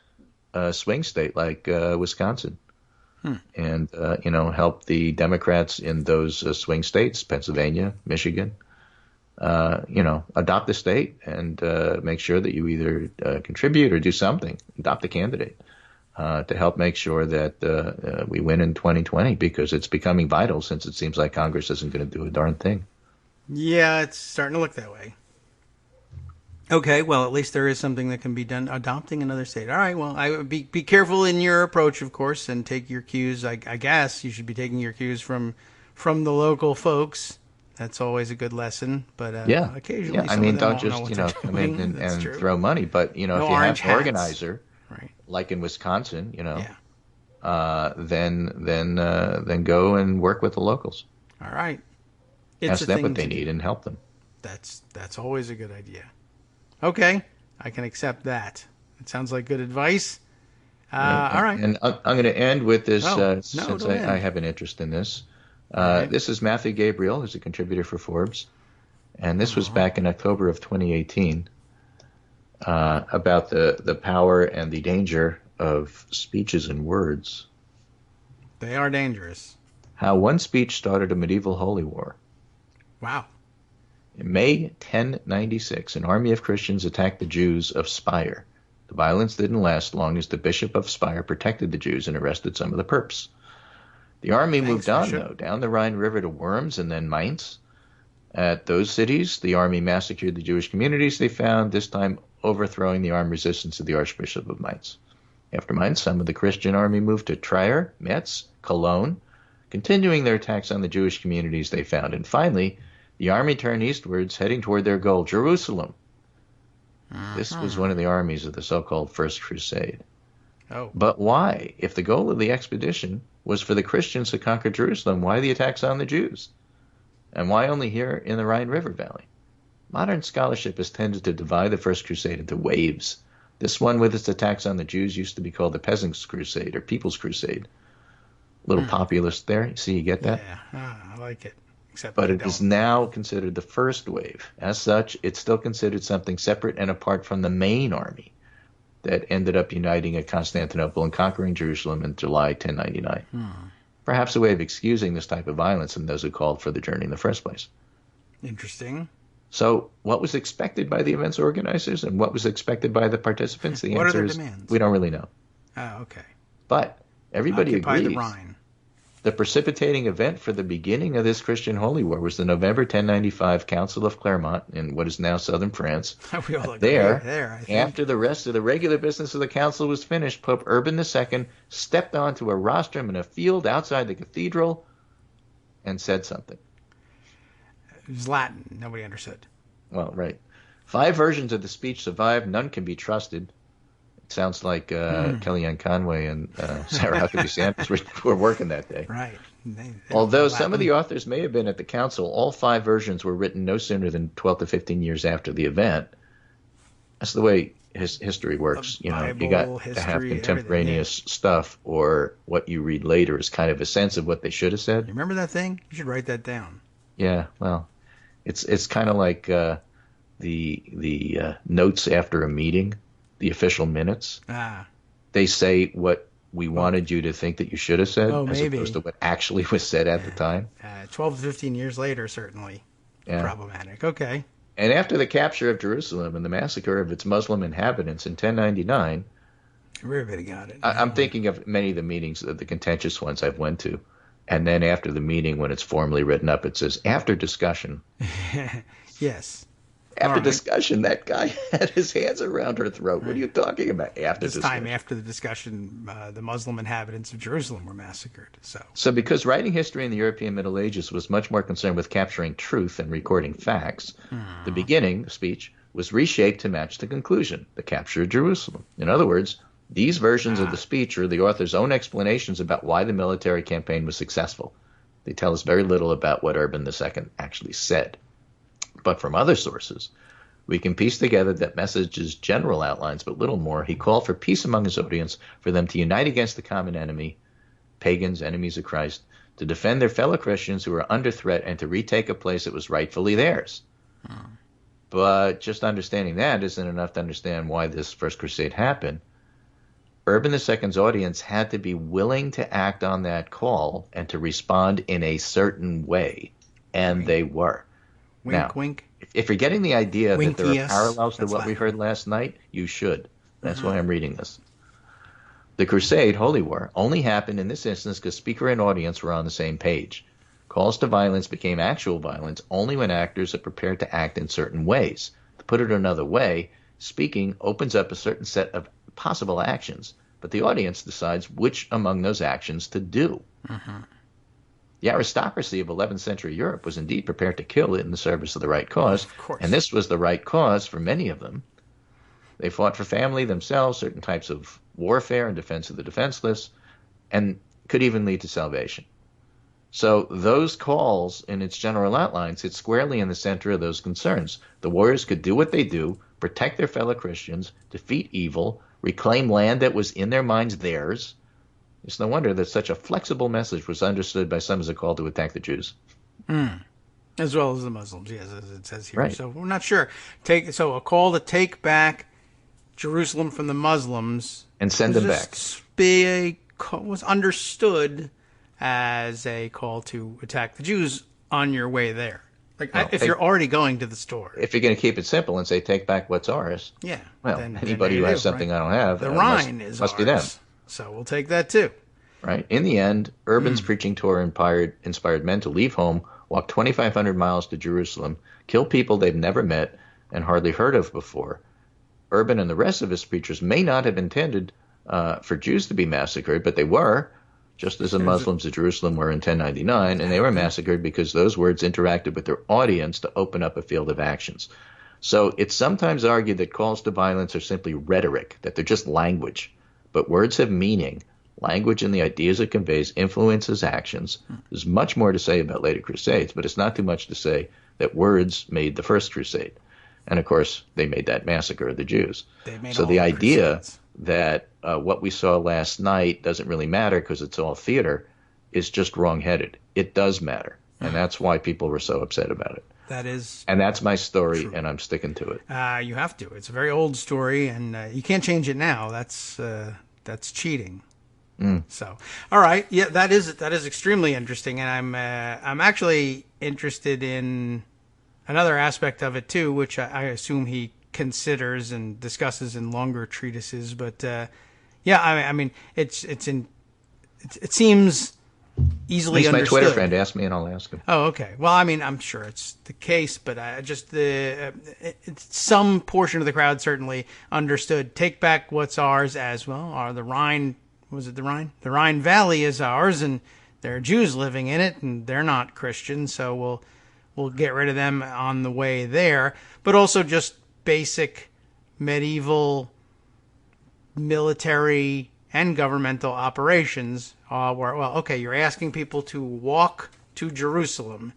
a swing state like Wisconsin, and help the Democrats in those swing states, Pennsylvania, Michigan. Adopt the state and make sure that you either contribute or do something. Adopt a candidate to help make sure that we win in 2020, because it's becoming vital, since it seems like Congress isn't going to do a darn thing. Yeah, it's starting to look that way. Okay, well, at least there is something that can be done, adopting another state. All right, well, I would be careful in your approach, of course, and take your cues. I guess you should be taking your cues from the local folks. That's always a good lesson. But occasionally, I mean, don't just come in and throw money. But if you have an organizer, right, like in Wisconsin, then go and work with the locals. All right, ask them what they need and help them. That's always a good idea. Okay, I can accept that. It sounds like good advice. All right. And I'm going to end with this, since I have an interest in this. This is Matthew Gabriel, who's a contributor for Forbes. And this was back in October of 2018 about the power and the danger of speeches and words. They are dangerous. How one speech started a medieval holy war. Wow. In May 1096, an army of Christians attacked the Jews of Speyer. The violence didn't last long, as the bishop of Speyer protected the Jews and arrested some of the perps. The army moved on, though, down the Rhine River to Worms and then Mainz. At those cities, the army massacred the Jewish communities they found, this time overthrowing the armed resistance of the Archbishop of Mainz. After Mainz, some of the Christian army moved to Trier, Metz, Cologne, continuing their attacks on the Jewish communities they found. And finally, the army turned eastwards, heading toward their goal, Jerusalem. This was one of the armies of the so-called First Crusade. Oh. But why? If the goal of the expedition was for the Christians to conquer Jerusalem, why the attacks on the Jews? And why only here in the Rhine River Valley? Modern scholarship has tended to divide the First Crusade into waves. This one, with its attacks on the Jews, used to be called the Peasants' Crusade or People's Crusade. Little populist there. See, you get that? Yeah, I like it. But it is now considered the first wave. As such, it's still considered something separate and apart from the main army that ended up uniting at Constantinople and conquering Jerusalem in July 1099. Perhaps a way of excusing this type of violence and those who called for the journey in the first place. Interesting. So what was expected by the event's organizers and what was expected by the participants? The what answer are is demands? We don't really know. Oh, okay. But everybody agrees. The Rhine. The precipitating event for the beginning of this Christian holy war was the November 1095 Council of Clermont in what is now southern France. We all agree there, I think. After the rest of the regular business of the council was finished, Pope Urban II stepped onto a rostrum in a field outside the cathedral and said something. It was Latin. Nobody understood. Well, right. 5 versions of the speech survived. None can be trusted. It sounds like Kellyanne Conway and Sarah Huckabee Sanders were working that day. Right. Although some of the authors may have been at the council, all 5 versions were written no sooner than 12 to 15 years after the event. That's the way history works. You got to have contemporaneous stuff, or what you read later is kind of a sense of what they should have said. You remember that thing? You should write that down. Yeah, well, it's kind of like the notes after a meeting. The official minutes. They say what we wanted you to think that you should have said, as opposed to what actually was said at the time. 12 to 15 years later, certainly problematic. Okay. And after the capture of Jerusalem and the massacre of its Muslim inhabitants in 1099, everybody got it. I'm thinking of many of the meetings, the contentious ones I've went to. And then after the meeting, when it's formally written up, it says, after discussion. Yes. After discussion, that guy had his hands around her throat. What are you talking about? After the discussion, the Muslim inhabitants of Jerusalem were massacred. So because writing history in the European Middle Ages was much more concerned with capturing truth and recording facts, the beginning, the speech, was reshaped to match the conclusion, the capture of Jerusalem. In other words, these versions of the speech are the author's own explanations about why the military campaign was successful. They tell us very little about what Urban II actually said. But from other sources, we can piece together that message's general outlines, but little more. He called for peace among his audience, for them to unite against the common enemy, pagans, enemies of Christ, to defend their fellow Christians who were under threat, and to retake a place that was rightfully theirs. But just understanding that isn't enough to understand why this First Crusade happened. Urban II's audience had to be willing to act on that call and to respond in a certain way, and they were. Wink, now, wink. If you're getting the idea Wink, that there yes. are parallels to That's what we Latin. heard last night, you should. That's why I'm reading this. The Crusade, Holy War, only happened in this instance because speaker and audience were on the same page. Calls to violence became actual violence only when actors are prepared to act in certain ways. To put it another way, speaking opens up a certain set of possible actions, but the audience decides which among those actions to do. The aristocracy of 11th century Europe was indeed prepared to kill in the service of the right cause, and this was the right cause for many of them. They fought for family, themselves, certain types of warfare in defense of the defenseless, and could even lead to salvation. So those calls in its general outlines sit squarely in the center of those concerns. The warriors could do what they do, protect their fellow Christians, defeat evil, reclaim land that was in their minds theirs. It's no wonder that such a flexible message was understood by some as a call to attack the Jews. As well as the Muslims, yes, as it says here. Right. So we're not sure. So a call to take back Jerusalem from the Muslims And send them back. Was understood as a call to attack the Jews on your way there. Like, if you're already going to the store. If you're going to keep it simple and say, take back what's ours, Yeah. well, then anybody they who has do, something right? I don't have The Rhine must be them. So we'll take that too. Right? In the end, Urban's preaching tour inspired men to leave home, walk 2,500 miles to Jerusalem, kill people they've never met and hardly heard of before. Urban and the rest of his preachers may not have intended for Jews to be massacred, but they were, just as the Muslims of Jerusalem were in 1099, and they were massacred because those words interacted with their audience to open up a field of actions. So it's sometimes argued that calls to violence are simply rhetoric, that they're just language. But words have meaning. Language and the ideas it conveys influences actions. There's much more to say about later crusades, but it's not too much to say that words made the first crusade. And, of course, they made that massacre of the Jews. So the idea that what we saw last night doesn't really matter because it's all theater is just wrong-headed. It does matter, and that's why people were so upset about it. That is, and that's my story, and I'm sticking to it. You have to. It's a very old story, and you can't change it now. That's cheating. So, all right, yeah, that is extremely interesting, and I'm actually interested in another aspect of it too, which I assume he considers and discusses in longer treatises. But yeah, I mean, it seems easly He's understood. my Twitter friend. Ask me and I'll ask him. Oh, okay. Well, I mean, I'm sure it's the case, but some portion of the crowd certainly understood. Take back what's ours as well. Are the Rhine? Was it the Rhine? The Rhine Valley is ours, and there are Jews living in it, and they're not Christians, so we'll get rid of them on the way there. But also just basic medieval military and governmental operations. You're asking people to walk to Jerusalem.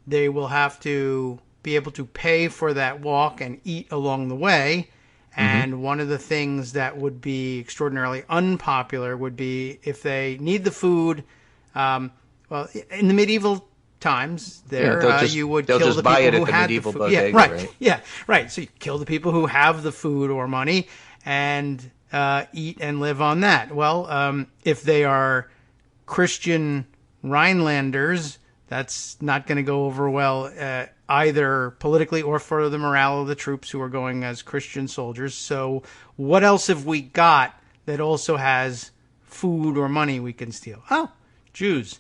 They will have to be able to pay for that walk and eat along the way. And one of the things that would be extraordinarily unpopular would be if they need the food. In the medieval times, you would kill the people who had the food. Bodega, right. Yeah, right. So you kill the people who have the food or money and eat and live on that. Well, if they are Christian Rhinelanders, that's not going to go over well either politically or for the morale of the troops who are going as Christian soldiers. So what else have we got that also has food or money we can steal? Oh, Jews.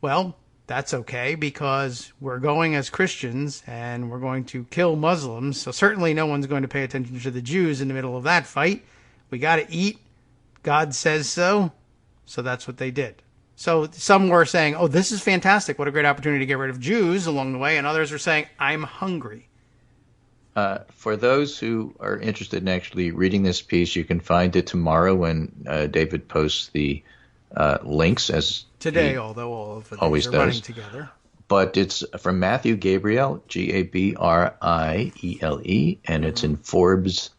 Well, that's okay because we're going as Christians and we're going to kill Muslims. So certainly no one's going to pay attention to the Jews in the middle of that fight. We got to eat. God says so. So that's what they did. So some were saying, oh, this is fantastic. What a great opportunity to get rid of Jews along the way. And others were saying, I'm hungry. For those who are interested in actually reading this piece, you can find it tomorrow when David posts the links as today, although all of it always are does. running together. But it's from Matthew Gabriel, Gabriele, and it's in Forbes.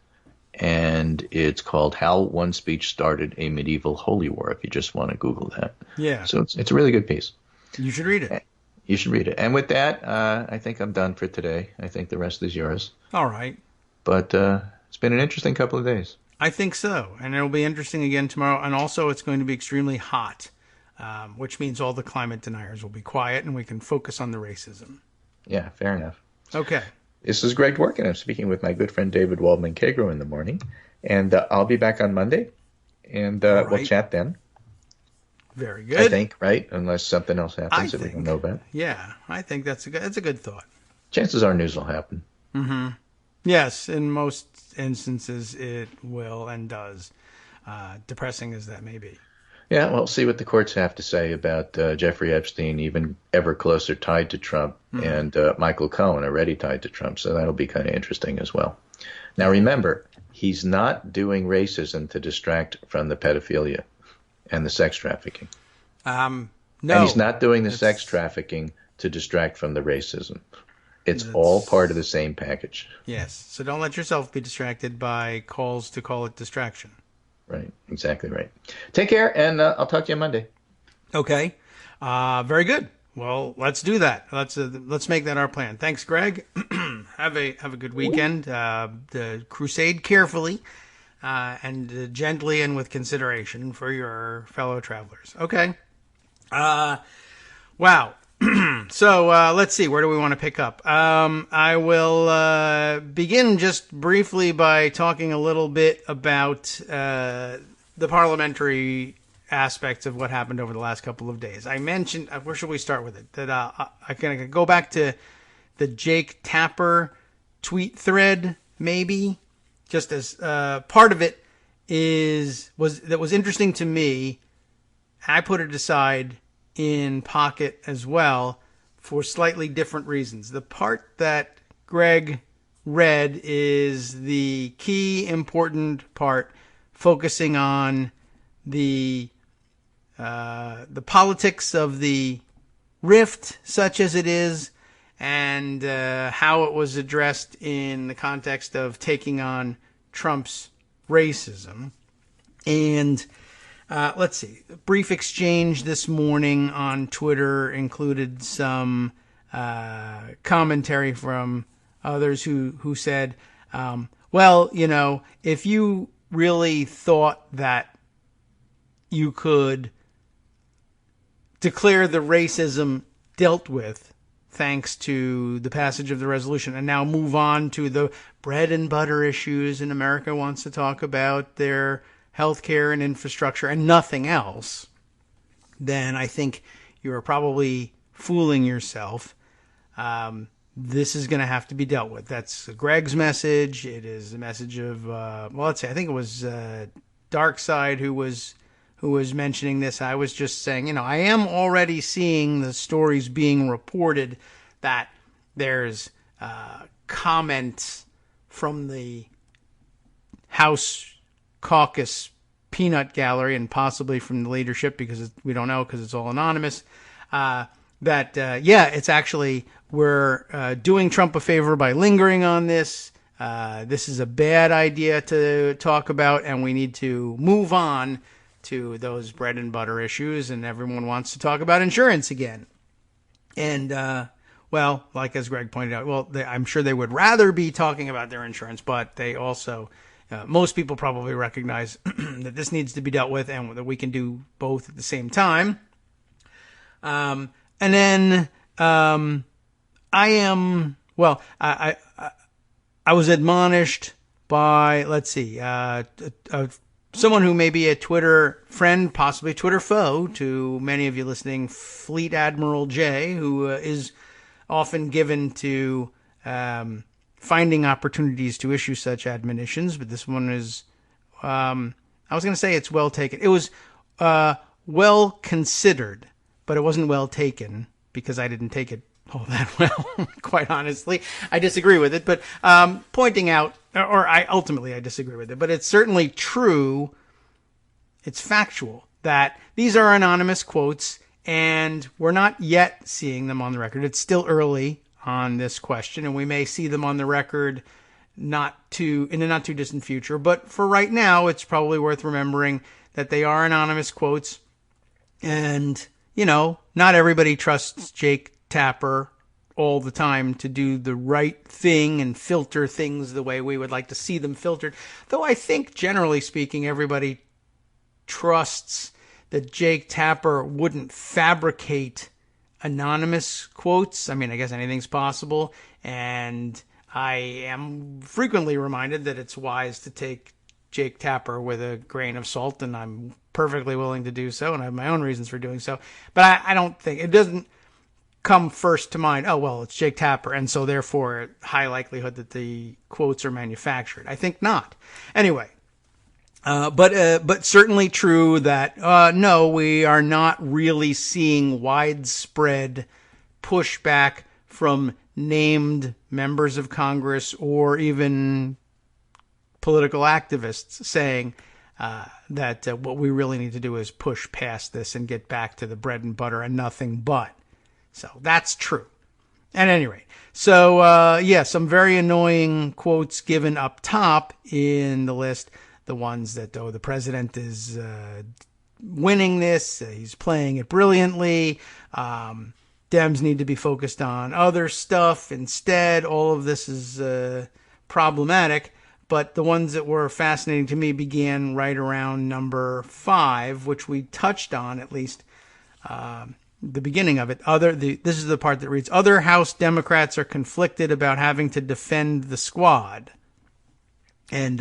And it's called How One Speech Started a Medieval Holy War, if you just want to Google that. Yeah. So it's a really good piece. You should read it. You should read it. And with that, I think I'm done for today. I think the rest is yours. All right. But it's been an interesting couple of days. I think so. And it'll be interesting again tomorrow. And also it's going to be extremely hot, which means all the climate deniers will be quiet and we can focus on the racism. Yeah, fair enough. Okay. This is Greg Dworkin. I'm speaking with my good friend David Waldman Kagro in the morning. And I'll be back on Monday. And we'll chat then. Very good. I think, right? Unless something else happens that we don't know about. Yeah, I think that's a good thought. Chances are news will happen. Mm-hmm. Yes, in most instances it will and does. Depressing as that may be. Yeah, well, see what the courts have to say about Jeffrey Epstein, even ever closer tied to Trump, and Michael Cohen, already tied to Trump. So that'll be kind of interesting as well. Now, remember, he's not doing racism to distract from the pedophilia and the sex trafficking. No. And he's not doing the sex trafficking to distract from the racism. It's all part of the same package. Yes. So don't let yourself be distracted by calls to call it distraction. Right. Exactly right. Take care, and I'll talk to you Monday. Okay. Very good. Well, let's do that. Let's make that our plan. Thanks, Greg. Have a good weekend. Crusade carefully and gently and with consideration for your fellow travelers. Okay. Wow. So let's see. Where do we want to pick up? I will begin just briefly by talking a little bit about the parliamentary aspects of what happened over the last couple of days. I mentioned, where should we start with it? That I can go back to the Jake Tapper tweet thread, maybe, just as part of it was interesting to me. I put it aside in pocket as well for slightly different reasons. The part that Greg read is the key important part, focusing on the politics of the rift, such as it is, and how it was addressed in the context of taking on Trump's racism. And let's see. A brief exchange this morning on Twitter included some commentary from others who said, well, you know, if you really thought that you could declare the racism dealt with thanks to the passage of the resolution and now move on to the bread and butter issues, and America wants to talk about their healthcare and infrastructure and nothing else, then I think you're probably fooling yourself. This is going to have to be dealt with. That's Greg's message. It is the message of, well, let's say, I think it was Dark Side who was mentioning this. I was just saying, you know, I am already seeing the stories being reported that there's comments from the House caucus peanut gallery and possibly from the leadership, because we don't know because it's all anonymous, that it's actually, we're doing Trump a favor by lingering on this. This is a bad idea to talk about, and we need to move on to those bread and butter issues, and everyone wants to talk about insurance again. And well, like as Greg pointed out, well, I'm sure they would rather be talking about their insurance, but they also most people probably recognize that this needs to be dealt with and that we can do both at the same time. And then I was admonished by, let's see, someone who may be a Twitter friend, possibly Twitter foe to many of you listening, Fleet Admiral J, who is often given to finding opportunities to issue such admonitions, but this one is, I was going to say it's well taken. It was well considered, but it wasn't well taken because I didn't take it all that well, quite honestly. I disagree with it, but pointing out, I disagree with it, but it's certainly true, it's factual, that these are anonymous quotes, and we're not yet seeing them on the record. It's still early on this question, and we may see them on the record in the not too distant future. But for right now, it's probably worth remembering that they are anonymous quotes, and, you know, not everybody trusts Jake Tapper all the time to do the right thing and filter things the way we would like to see them filtered. Though I think, generally speaking, everybody trusts that Jake Tapper wouldn't fabricate anonymous quotes. I mean, I guess anything's possible. And I am frequently reminded that it's wise to take Jake Tapper with a grain of salt, and I'm perfectly willing to do so, and I have my own reasons for doing so. But I don't think, it doesn't come first to mind, oh, well, it's Jake Tapper, and so therefore high likelihood that the quotes are manufactured. I think not. Anyway, but certainly true that, no, we are not really seeing widespread pushback from named members of Congress or even political activists saying that what we really need to do is push past this and get back to the bread and butter and nothing but. So that's true. At any rate, so some very annoying quotes given up top in the list. The ones that, the president is winning this, he's playing it brilliantly. Dems need to be focused on other stuff instead. All of this is problematic. But the ones that were fascinating to me began right around number 5, which we touched on at least the beginning of it. This is the part that reads, other House Democrats are conflicted about having to defend the squad. And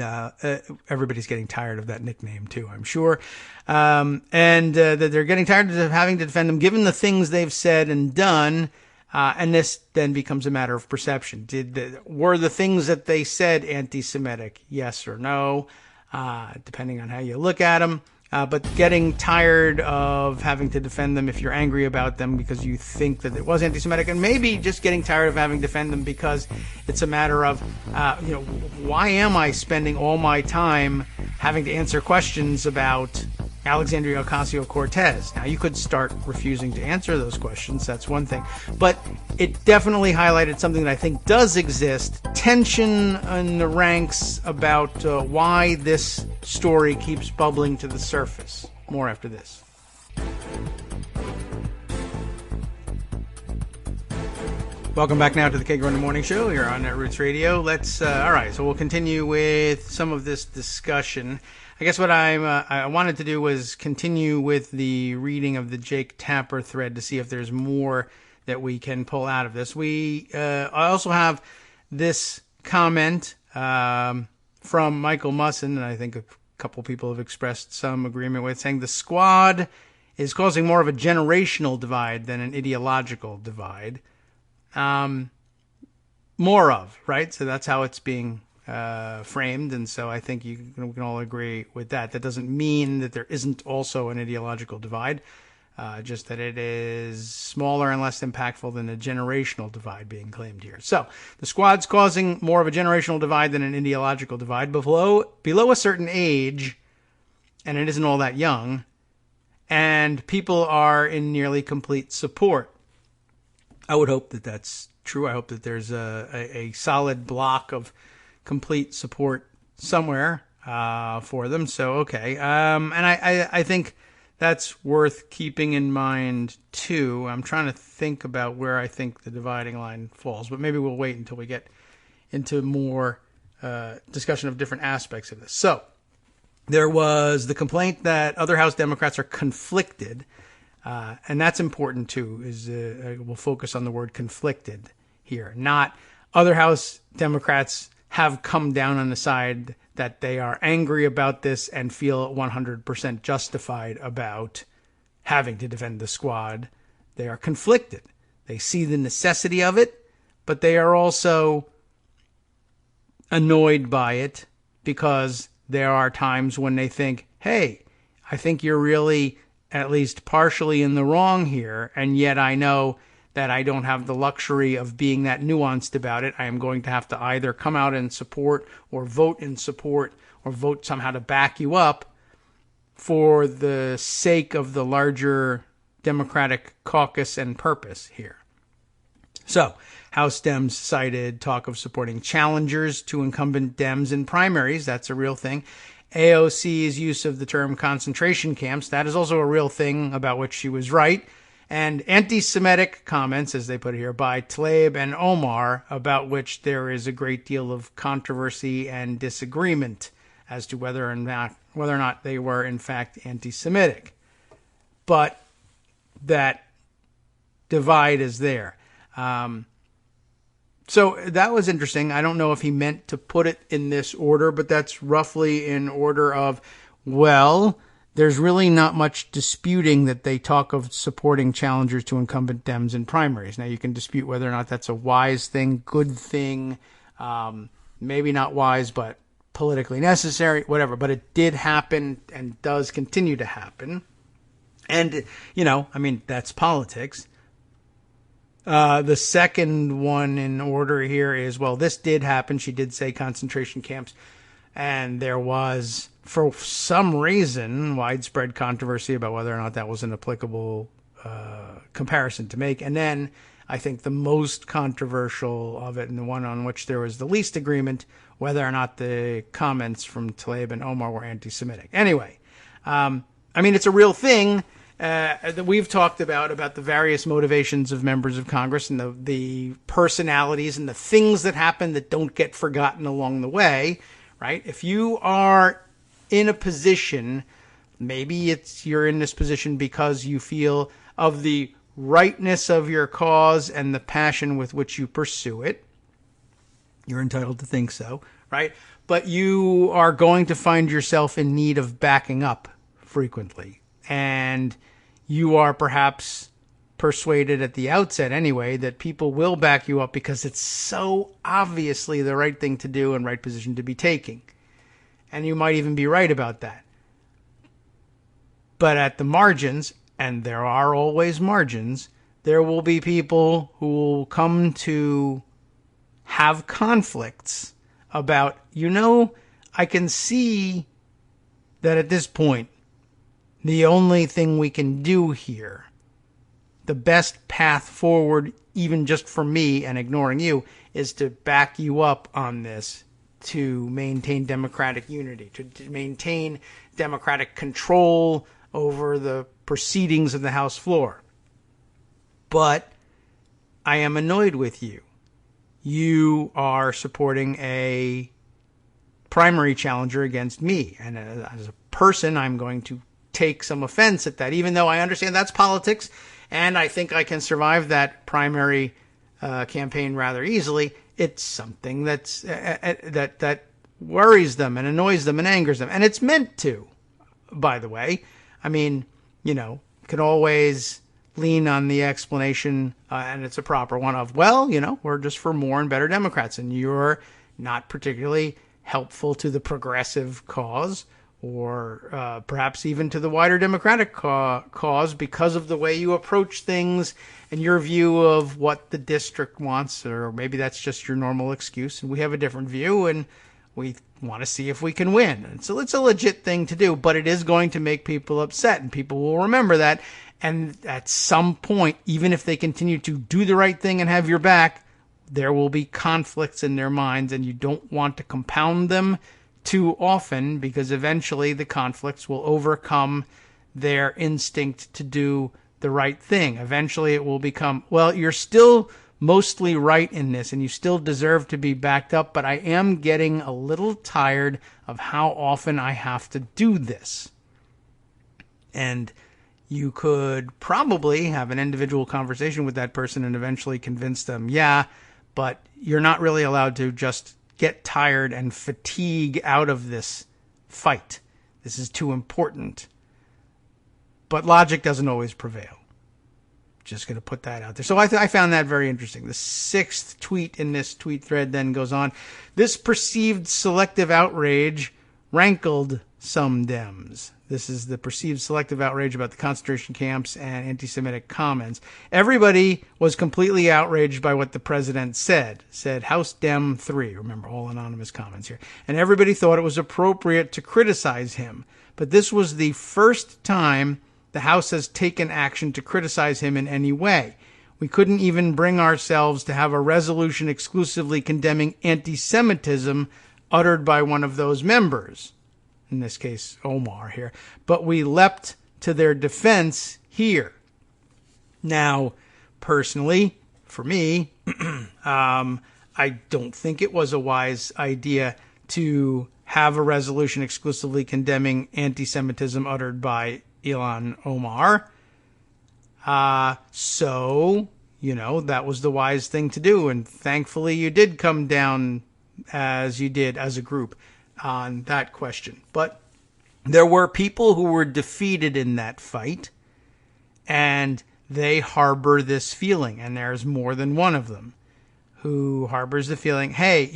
everybody's getting tired of that nickname, too, I'm sure. And that they're getting tired of having to defend them, given the things they've said and done. And this then becomes a matter of perception. Were the things that they said anti-Semitic? Yes or no, depending on how you look at them. But getting tired of having to defend them if you're angry about them because you think that it was anti-Semitic, and maybe just getting tired of having to defend them because it's a matter of, why am I spending all my time having to answer questions about Alexandria Ocasio-Cortez? Now, you could start refusing to answer those questions. That's one thing. But it definitely highlighted something that I think does exist, tension in the ranks about why this story keeps bubbling to the surface. More after this. Welcome back now to the Kagro in the Morning Show here on Netroots Radio. All right, so we'll continue with some of this discussion. I guess what I wanted to do was continue with the reading of the Jake Tapper thread to see if there's more that we can pull out of this. I also have this comment from Michael Musson, and I think a couple people have expressed some agreement with, saying the squad is causing more of a generational divide than an ideological divide. More of, right? So that's how it's being framed, and so I think we can all agree with that. That doesn't mean that there isn't also an ideological divide, just that it is smaller and less impactful than a generational divide being claimed here. So the squad's causing more of a generational divide than an ideological divide. Below a certain age, and it isn't all that young, and people are in nearly complete support. I would hope that that's true. I hope that there's a solid block of complete support somewhere for them. So, okay. And I think that's worth keeping in mind, too. I'm trying to think about where I think the dividing line falls, but maybe we'll wait until we get into more discussion of different aspects of this. So, there was the complaint that other House Democrats are conflicted, and that's important, too, we'll focus on the word conflicted here, not other House Democrats have come down on the side that they are angry about this and feel 100% justified about having to defend the squad. They are conflicted. They see the necessity of it, but they are also annoyed by it because there are times when they think, hey, I think you're really at least partially in the wrong here, and yet I know that I don't have the luxury of being that nuanced about it. I am going to have to either come out in support or vote in support or vote somehow to back you up for the sake of the larger Democratic caucus and purpose here. So, House Dems cited talk of supporting challengers to incumbent Dems in primaries. That's a real thing. AOC's use of the term concentration camps. That is also a real thing about which she was right. and anti-Semitic comments, as they put it here, by Tlaib and Omar, about which there is a great deal of controversy and disagreement as to whether or not they were in fact anti-Semitic. But that divide is there. So that was interesting. I don't know if he meant to put it in this order, but that's roughly in order of, well, there's really not much disputing that they talk of supporting challengers to incumbent Dems in primaries. Now, you can dispute whether or not that's a wise thing, good thing, maybe not wise, but politically necessary, whatever. But it did happen and does continue to happen. And, that's politics. The second one in order here is, well, this did happen. She did say concentration camps. And there was, for some reason, widespread controversy about whether or not that was an applicable comparison to make. And then I think the most controversial of it, and the one on which there was the least agreement, whether or not the comments from Tlaib and Omar were anti-Semitic. Anyway, it's a real thing that we've talked about the various motivations of members of Congress and the personalities and the things that happen that don't get forgotten along the way, right? If you are in a position, maybe you're in this position because you feel of the rightness of your cause and the passion with which you pursue it. You're entitled to think so, right? But you are going to find yourself in need of backing up frequently. And you are perhaps persuaded at the outset anyway that people will back you up because it's so obviously the right thing to do and right position to be taking. And you might even be right about that. But at the margins, and there are always margins, there will be people who will come to have conflicts about, I can see that at this point, the only thing we can do here, the best path forward, even just for me and ignoring you, is to back you up on this to maintain democratic unity, to maintain democratic control over the proceedings of the House floor. But I am annoyed with you. You are supporting a primary challenger against me. And as a person, I'm going to take some offense at that, even though I understand that's politics, and I think I can survive that primary campaign rather easily. It's something that's that worries them and annoys them and angers them, and it's meant to, by the way. Can always lean on the explanation, and it's a proper one of, we're just for more and better Democrats, and you're not particularly helpful to the progressive cause, or perhaps even to the wider Democratic cause because of the way you approach things and your view of what the district wants, or maybe that's just your normal excuse, and we have a different view, and we want to see if we can win. And so it's a legit thing to do, but it is going to make people upset, and people will remember that. And at some point, even if they continue to do the right thing and have your back, there will be conflicts in their minds, and you don't want to compound them too often, because eventually the conflicts will overcome their instinct to do the right thing. Eventually it will become, you're still mostly right in this and you still deserve to be backed up, but I am getting a little tired of how often I have to do this. And you could probably have an individual conversation with that person and eventually convince them, but you're not really allowed to just get tired and fatigue out of this fight. This is too important. But logic doesn't always prevail. Just going to put that out there. So I found that very interesting. The sixth tweet in this tweet thread then goes on. This perceived selective outrage rankled some Dems. This is the perceived selective outrage about the concentration camps and anti-Semitic comments. Everybody was completely outraged by what the president said House Dem 3. Remember, all anonymous comments here. And everybody thought it was appropriate to criticize him. But this was the first time the House has taken action to criticize him in any way. We couldn't even bring ourselves to have a resolution exclusively condemning anti-Semitism uttered by one of those members. In this case, Omar here. But we leapt to their defense here. Now, personally, for me, I don't think it was a wise idea to have a resolution exclusively condemning anti-Semitism uttered by Ilhan Omar. So, that was the wise thing to do. And thankfully you did come down as you did as a group on that question. But there were people who were defeated in that fight, and they harbor this feeling. And there's more than one of them who harbors the feeling, hey,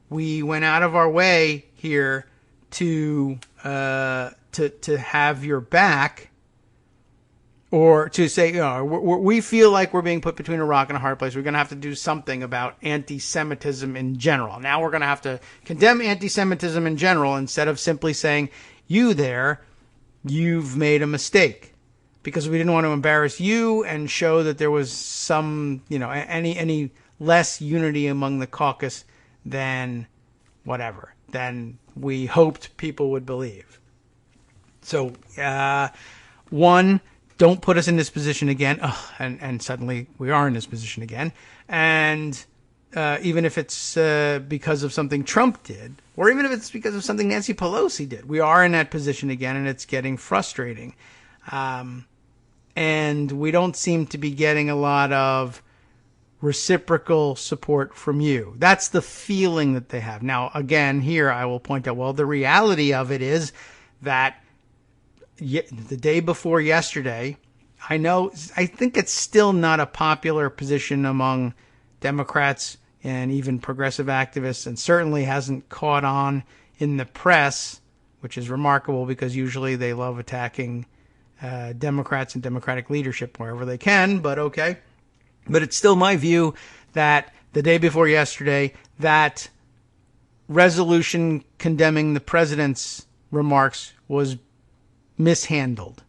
we went out of our way here to have your back, or to say, we feel like we're being put between a rock and a hard place. We're going to have to do something about anti-Semitism in general. Now we're going to have to condemn anti-Semitism in general instead of simply saying, you've made a mistake. Because we didn't want to embarrass you and show that there was some, any less unity among the caucus than we hoped people would believe. So, one, don't put us in this position again. And suddenly we are in this position again. And even if it's because of something Trump did, or even if it's because of something Nancy Pelosi did, we are in that position again, and it's getting frustrating. And we don't seem to be getting a lot of reciprocal support from you. That's the feeling that they have. Now, again, here I will point out, the reality of it is that the day before yesterday, I think it's still not a popular position among Democrats and even progressive activists, and certainly hasn't caught on in the press, which is remarkable because usually they love attacking Democrats and Democratic leadership wherever they can, but okay. But it's still my view that the day before yesterday, that resolution condemning the president's remarks was mishandled.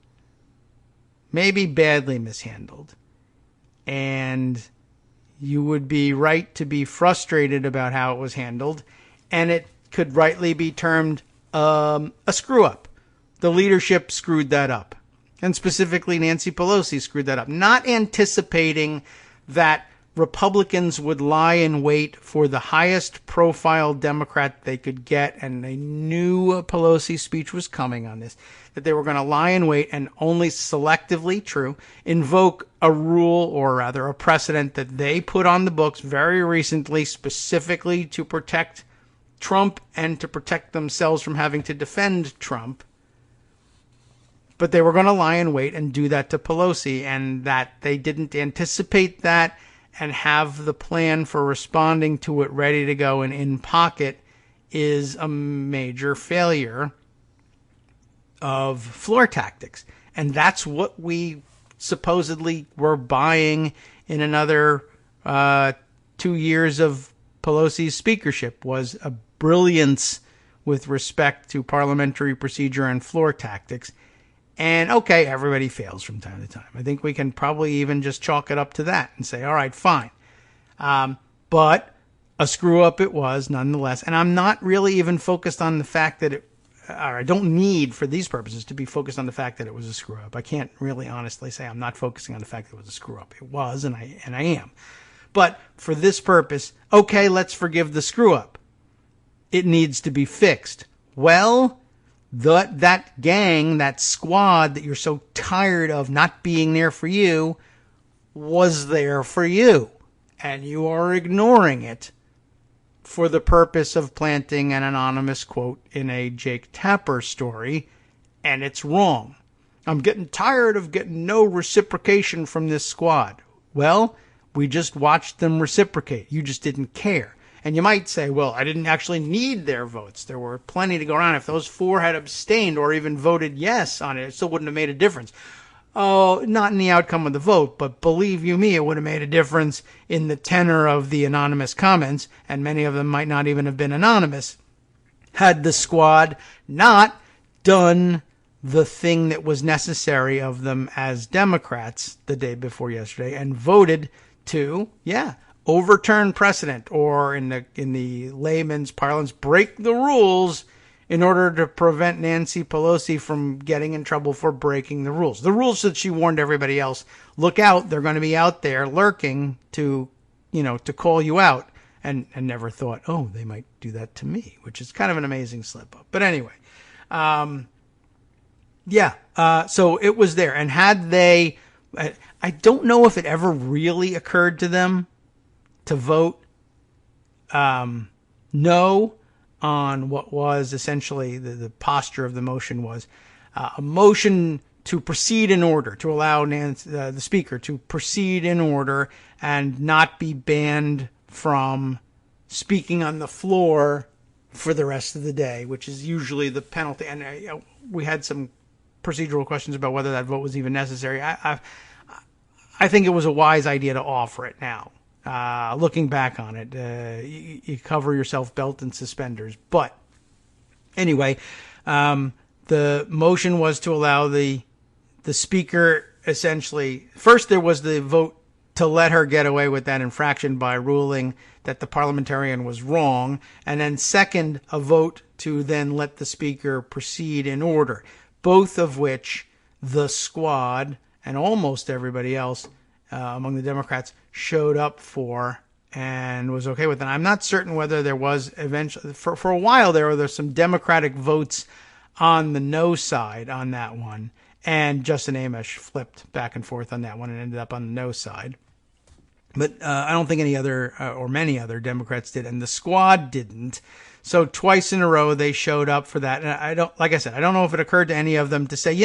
Maybe badly mishandled. And you would be right to be frustrated about how it was handled, and it could rightly be termed a screw-up. The leadership screwed that up. And specifically, Nancy Pelosi screwed that up, not anticipating that Republicans would lie in wait for the highest profile Democrat they could get, and they knew Pelosi's speech was coming on this, that they were going to lie in wait and only selectively, invoke a rule, or rather a precedent that they put on the books very recently, specifically to protect Trump and to protect themselves from having to defend Trump. But they were going to lie in wait and do that to Pelosi, and that they didn't anticipate that and have the plan for responding to it ready to go and in pocket is a major failure of floor tactics. And that's what we supposedly were buying in another 2 years of Pelosi's speakership, was a brilliance with respect to parliamentary procedure and floor tactics. And okay, everybody fails from time to time. I think we can probably even just chalk it up to that and say, all right, fine. But a screw up it was nonetheless. And I'm not really even focused on the fact that I don't need for these purposes to be focused on the fact that it was a screw up. I can't really honestly say I'm not focusing on the fact that it was a screw up. It was, and I am. But for this purpose, okay, let's forgive the screw up. It needs to be fixed. Well, that gang, that squad that you're so tired of not being there for you, was there for you. And you are ignoring it for the purpose of planting an anonymous quote in a Jake Tapper story, and it's wrong. I'm getting tired of getting no reciprocation from this squad. Well, we just watched them reciprocate. You just didn't care. And you might say, well, I didn't actually need their votes. There were plenty to go around. If those four had abstained or even voted yes on it, it still wouldn't have made a difference. Oh, not in the outcome of the vote, but believe you me, it would have made a difference in the tenor of the anonymous comments, and many of them might not even have been anonymous, had the squad not done the thing that was necessary of them as Democrats the day before yesterday and voted to, overturn precedent, or in the layman's parlance, break the rules in order to prevent Nancy Pelosi from getting in trouble for breaking the rules. The rules that she warned everybody else, look out, they're going to be out there lurking to call you out, and never thought, oh, they might do that to me, which is kind of an amazing slip up. But anyway, so it was there. And had they, I don't know if it ever really occurred to them to vote no on what was essentially the posture of the motion was a motion to proceed in order, to allow the speaker to proceed in order and not be banned from speaking on the floor for the rest of the day, which is usually the penalty. And we had some procedural questions about whether that vote was even necessary. I think it was a wise idea to offer it now. Looking back on it, you cover yourself belt and suspenders. But anyway, the motion was to allow the speaker essentially, first there was the vote to let her get away with that infraction by ruling that the parliamentarian was wrong. And then second, a vote to then let the speaker proceed in order, both of which the squad and almost everybody else among the Democrats showed up for and was okay with it. I'm not certain whether there was eventually, for a while there were some Democratic votes on the no side on that one. And Justin Amash flipped back and forth on that one and ended up on the no side. But I don't think any other or many other Democrats did, and the squad didn't. So twice in a row they showed up for that. And I don't know if it occurred to any of them to say,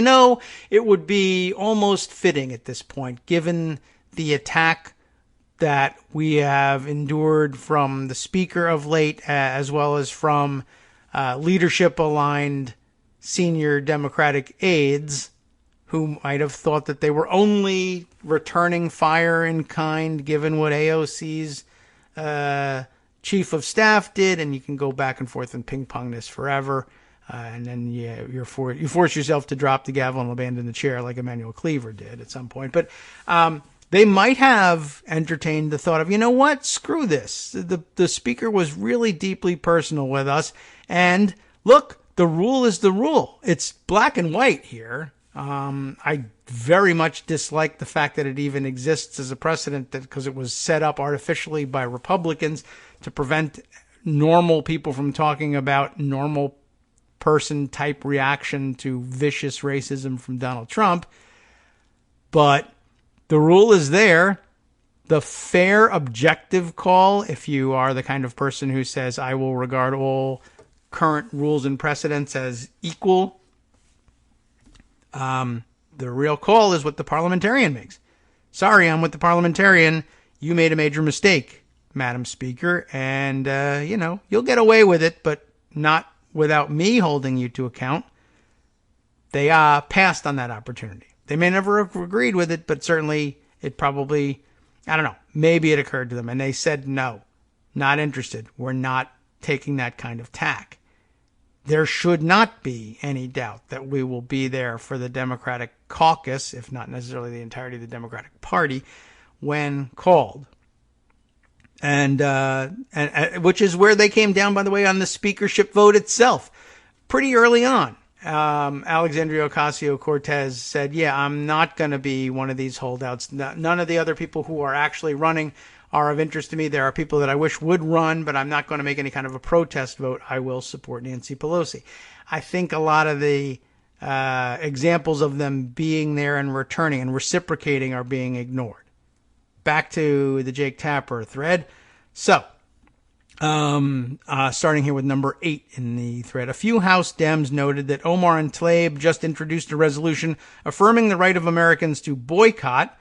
it would be almost fitting at this point, given the attack that we have endured from the speaker of late, as well as from leadership-aligned senior Democratic aides, who might have thought that they were only returning fire in kind, given what AOC's chief of staff did, and you can go back and forth and ping-pong this forever, and then you force yourself to drop the gavel and abandon the chair like Emmanuel Cleaver did at some point. But they might have entertained the thought of, you know what, screw this. The speaker was really deeply personal with us, and look, the rule is the rule. It's black and white here. I very much dislike the fact that it even exists as a precedent, because it was set up artificially by Republicans to prevent normal people from talking about normal person type reaction to vicious racism from Donald Trump. But the rule is there. The fair, objective call, if you are the kind of person who says, I will regard all current rules and precedents as equal, the real call is what the parliamentarian makes. Sorry, I'm with the parliamentarian. You made a major mistake, Madam Speaker, and, you'll get away with it, but not without me holding you to account. They passed on that opportunity. They may never have agreed with it, but certainly it probably, maybe it occurred to them, and they said, no, not interested. We're not taking that kind of tack. There should not be any doubt that we will be there for the Democratic caucus, if not necessarily the entirety of the Democratic Party, when called. And which is where they came down, by the way, on the speakership vote itself. Pretty early on, Alexandria Ocasio-Cortez said, I'm not going to be one of these holdouts. None of the other people who are actually running are of interest to me. There are people that I wish would run, but I'm not going to make any kind of a protest vote. I will support Nancy Pelosi. I think a lot of the examples of them being there and returning and reciprocating are being ignored. Back to the Jake Tapper thread. So, starting here with number 8 in the thread. A few House Dems noted that Omar and Tlaib just introduced a resolution affirming the right of Americans to boycott,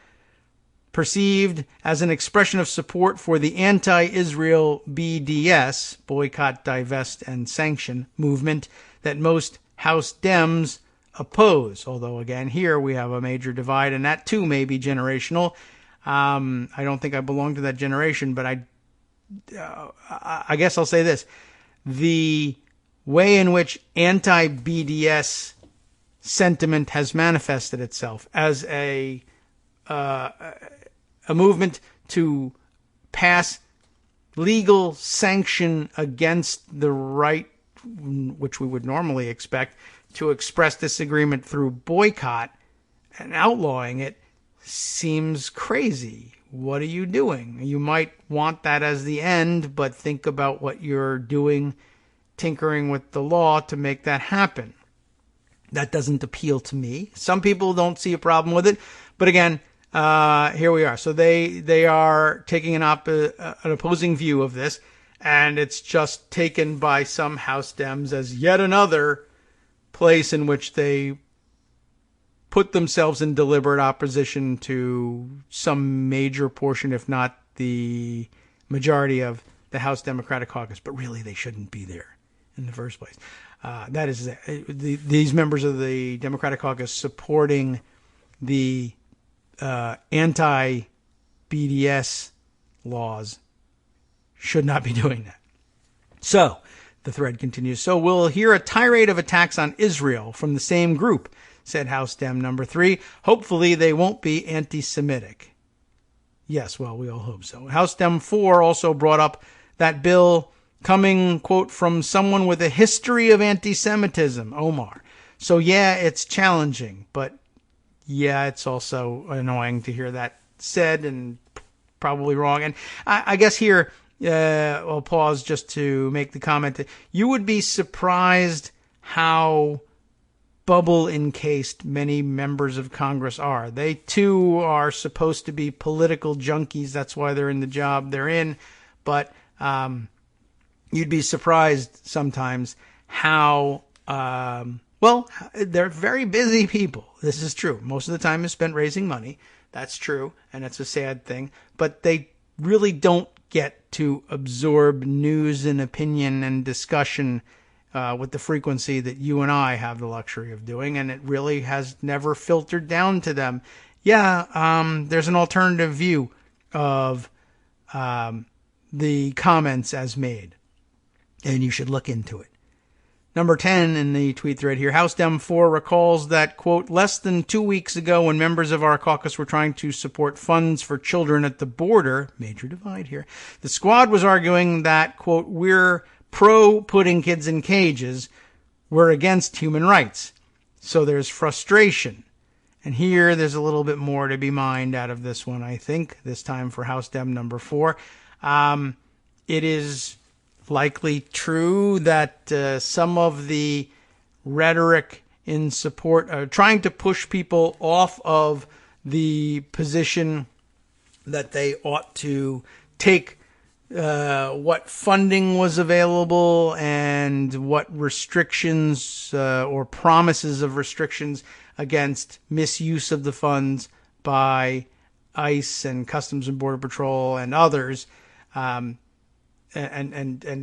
perceived as an expression of support for the anti-Israel BDS, boycott, divest, and sanction movement that most House Dems oppose. Although, again, here we have a major divide, and that too may be generational. I don't think I belong to that generation, but I guess I'll say this. The way in which anti-BDS sentiment has manifested itself as a movement to pass legal sanction against the right which we would normally expect, to express disagreement through boycott and outlawing it seems crazy. What are you doing? You might want that as the end, but think about what you're doing, tinkering with the law to make that happen. That doesn't appeal to me. Some people don't see a problem with it, but again, here we are. So they are taking an opposing view of this, and it's just taken by some House Dems as yet another place in which they put themselves in deliberate opposition to some major portion, if not the majority of the House Democratic Caucus. But really, they shouldn't be there in the first place. That is, these members of the Democratic Caucus supporting the anti-BDS laws should not be doing that. So, the thread continues. So we'll hear a tirade of attacks on Israel from the same group, said House Dem number 3. Hopefully they won't be anti-Semitic. Yes, well, we all hope so. House Dem 4 also brought up that bill coming, quote, from someone with a history of anti-Semitism, Omar. So yeah, it's challenging, but yeah, it's also annoying to hear that said and probably wrong. And I guess here, I'll pause just to make the comment that you would be surprised how bubble encased many members of Congress are. They too are supposed to be political junkies. That's why they're in the job they're in. But you'd be surprised sometimes how, well, they're very busy people. This is true. Most of the time is spent raising money. That's true. And it's a sad thing. But they really don't get to absorb news and opinion and discussion with the frequency that you and I have the luxury of doing, and it really has never filtered down to them. Yeah, there's an alternative view of the comments as made, and you should look into it. Number 10 in the tweet thread here, House Dem 4 recalls that, quote, less than 2 weeks ago when members of our caucus were trying to support funds for children at the border, major divide here, the squad was arguing that, quote, we're pro putting kids in cages, we're against human rights. So there's frustration. And here there's a little bit more to be mined out of this one, I think, this time for House Dem number 4. It is likely true that some of the rhetoric in support, trying to push people off of the position that they ought to take what funding was available and what restrictions or promises of restrictions against misuse of the funds by ICE and Customs and Border Patrol and others, and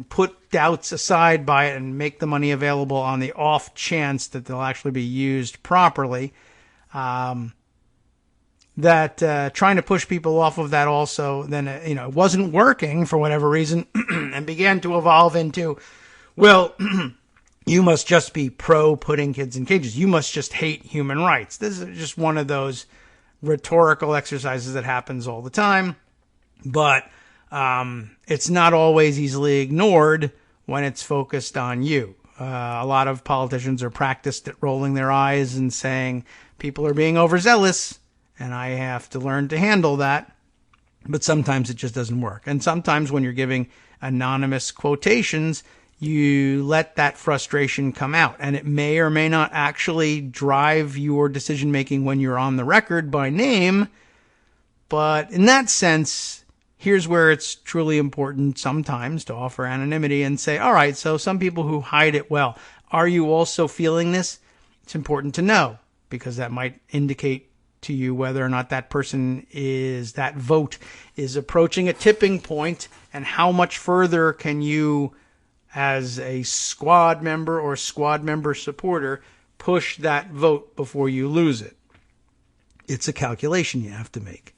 put doubts aside by it and make the money available on the off chance that they'll actually be used properly. That trying to push people off of that also, then, it wasn't working for whatever reason and began to evolve into, well, you must just be pro putting kids in cages. You must just hate human rights. This is just one of those rhetorical exercises that happens all the time. But it's not always easily ignored when it's focused on you. A lot of politicians are practiced at rolling their eyes and saying people are being overzealous, and I have to learn to handle that. But sometimes it just doesn't work. And sometimes when you're giving anonymous quotations, you let that frustration come out, and it may or may not actually drive your decision making when you're on the record by name. But in that sense, here's where it's truly important sometimes to offer anonymity and say, all right, so some people who hide it well, are you also feeling this? It's important to know, because that might indicate to you whether or not that vote is approaching a tipping point, and how much further can you, as a squad member or squad member supporter, push that vote before you lose it. It's a calculation you have to make.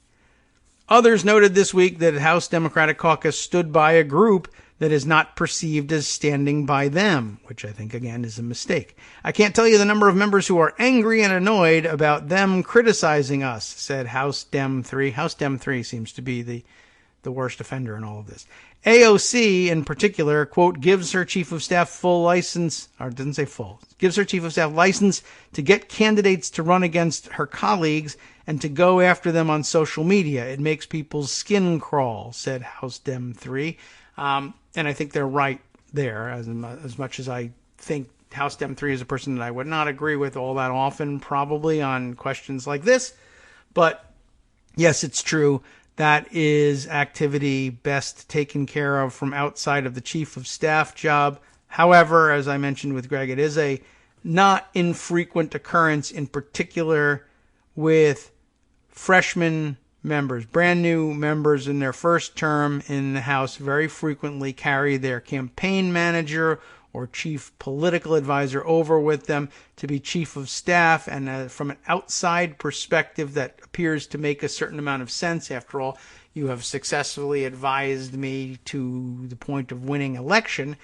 Others noted this week that House Democratic Caucus stood by a group that is not perceived as standing by them, which I think, again, is a mistake. I can't tell you the number of members who are angry and annoyed about them criticizing us, said House Dem 3. House Dem 3 seems to be the worst offender in all of this. AOC in particular, quote, gives her chief of staff full license, or it doesn't say full, gives her chief of staff license to get candidates to run against her colleagues and to go after them on social media. It makes people's skin crawl, said House Dem 3. And I think they're right there, as much as I think House Dem 3 is a person that I would not agree with all that often, probably, on questions like this. But yes, it's true. That is activity best taken care of from outside of the chief of staff job. However, as I mentioned with Greg, it is a not infrequent occurrence, in particular with freshman members. Brand new members in their first term in the House very frequently carry their campaign manager or chief political advisor over with them to be chief of staff. And from an outside perspective, that appears to make a certain amount of sense. After all, you have successfully advised me to the point of winning election.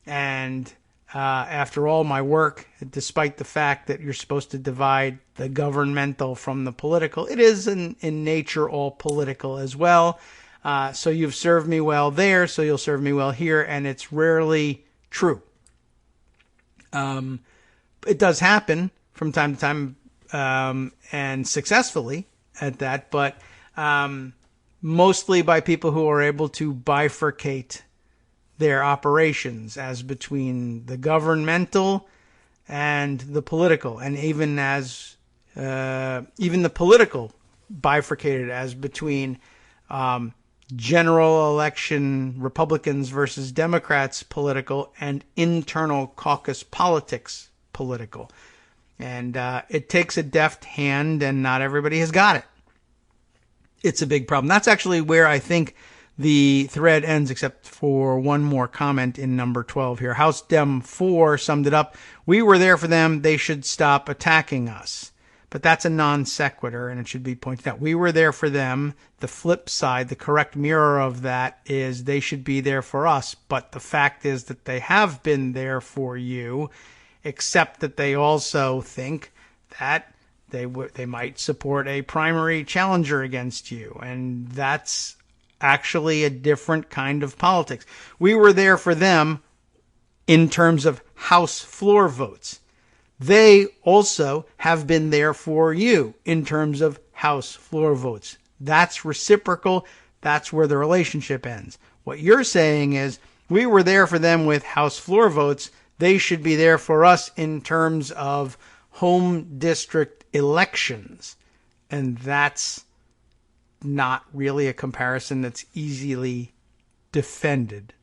And after all my work, despite the fact that you're supposed to divide the governmental from the political, it is in nature all political as well. So you've served me well there, so you'll serve me well here. And it's rarely true. It does happen from time to time, and successfully at that, but mostly by people who are able to bifurcate their operations as between the governmental and the political, and even as even the political bifurcated as between general election Republicans versus Democrats political and internal caucus politics political. And it takes a deft hand, and not everybody has got it. It's a big problem. That's actually where I think the thread ends, except for one more comment in number 12 here. House Dem 4 summed it up. We were there for them. They should stop attacking us. But that's a non sequitur, and it should be pointed out. We were there for them. The flip side, the correct mirror of that, is they should be there for us. But the fact is that they have been there for you, except that they also think that they might support a primary challenger against you. And that's actually a different kind of politics. We were there for them in terms of House floor votes. They also have been there for you in terms of House floor votes. That's reciprocal. That's where the relationship ends. What you're saying is, we were there for them with House floor votes. They should be there for us in terms of home district elections. And that's not really a comparison that's easily defended.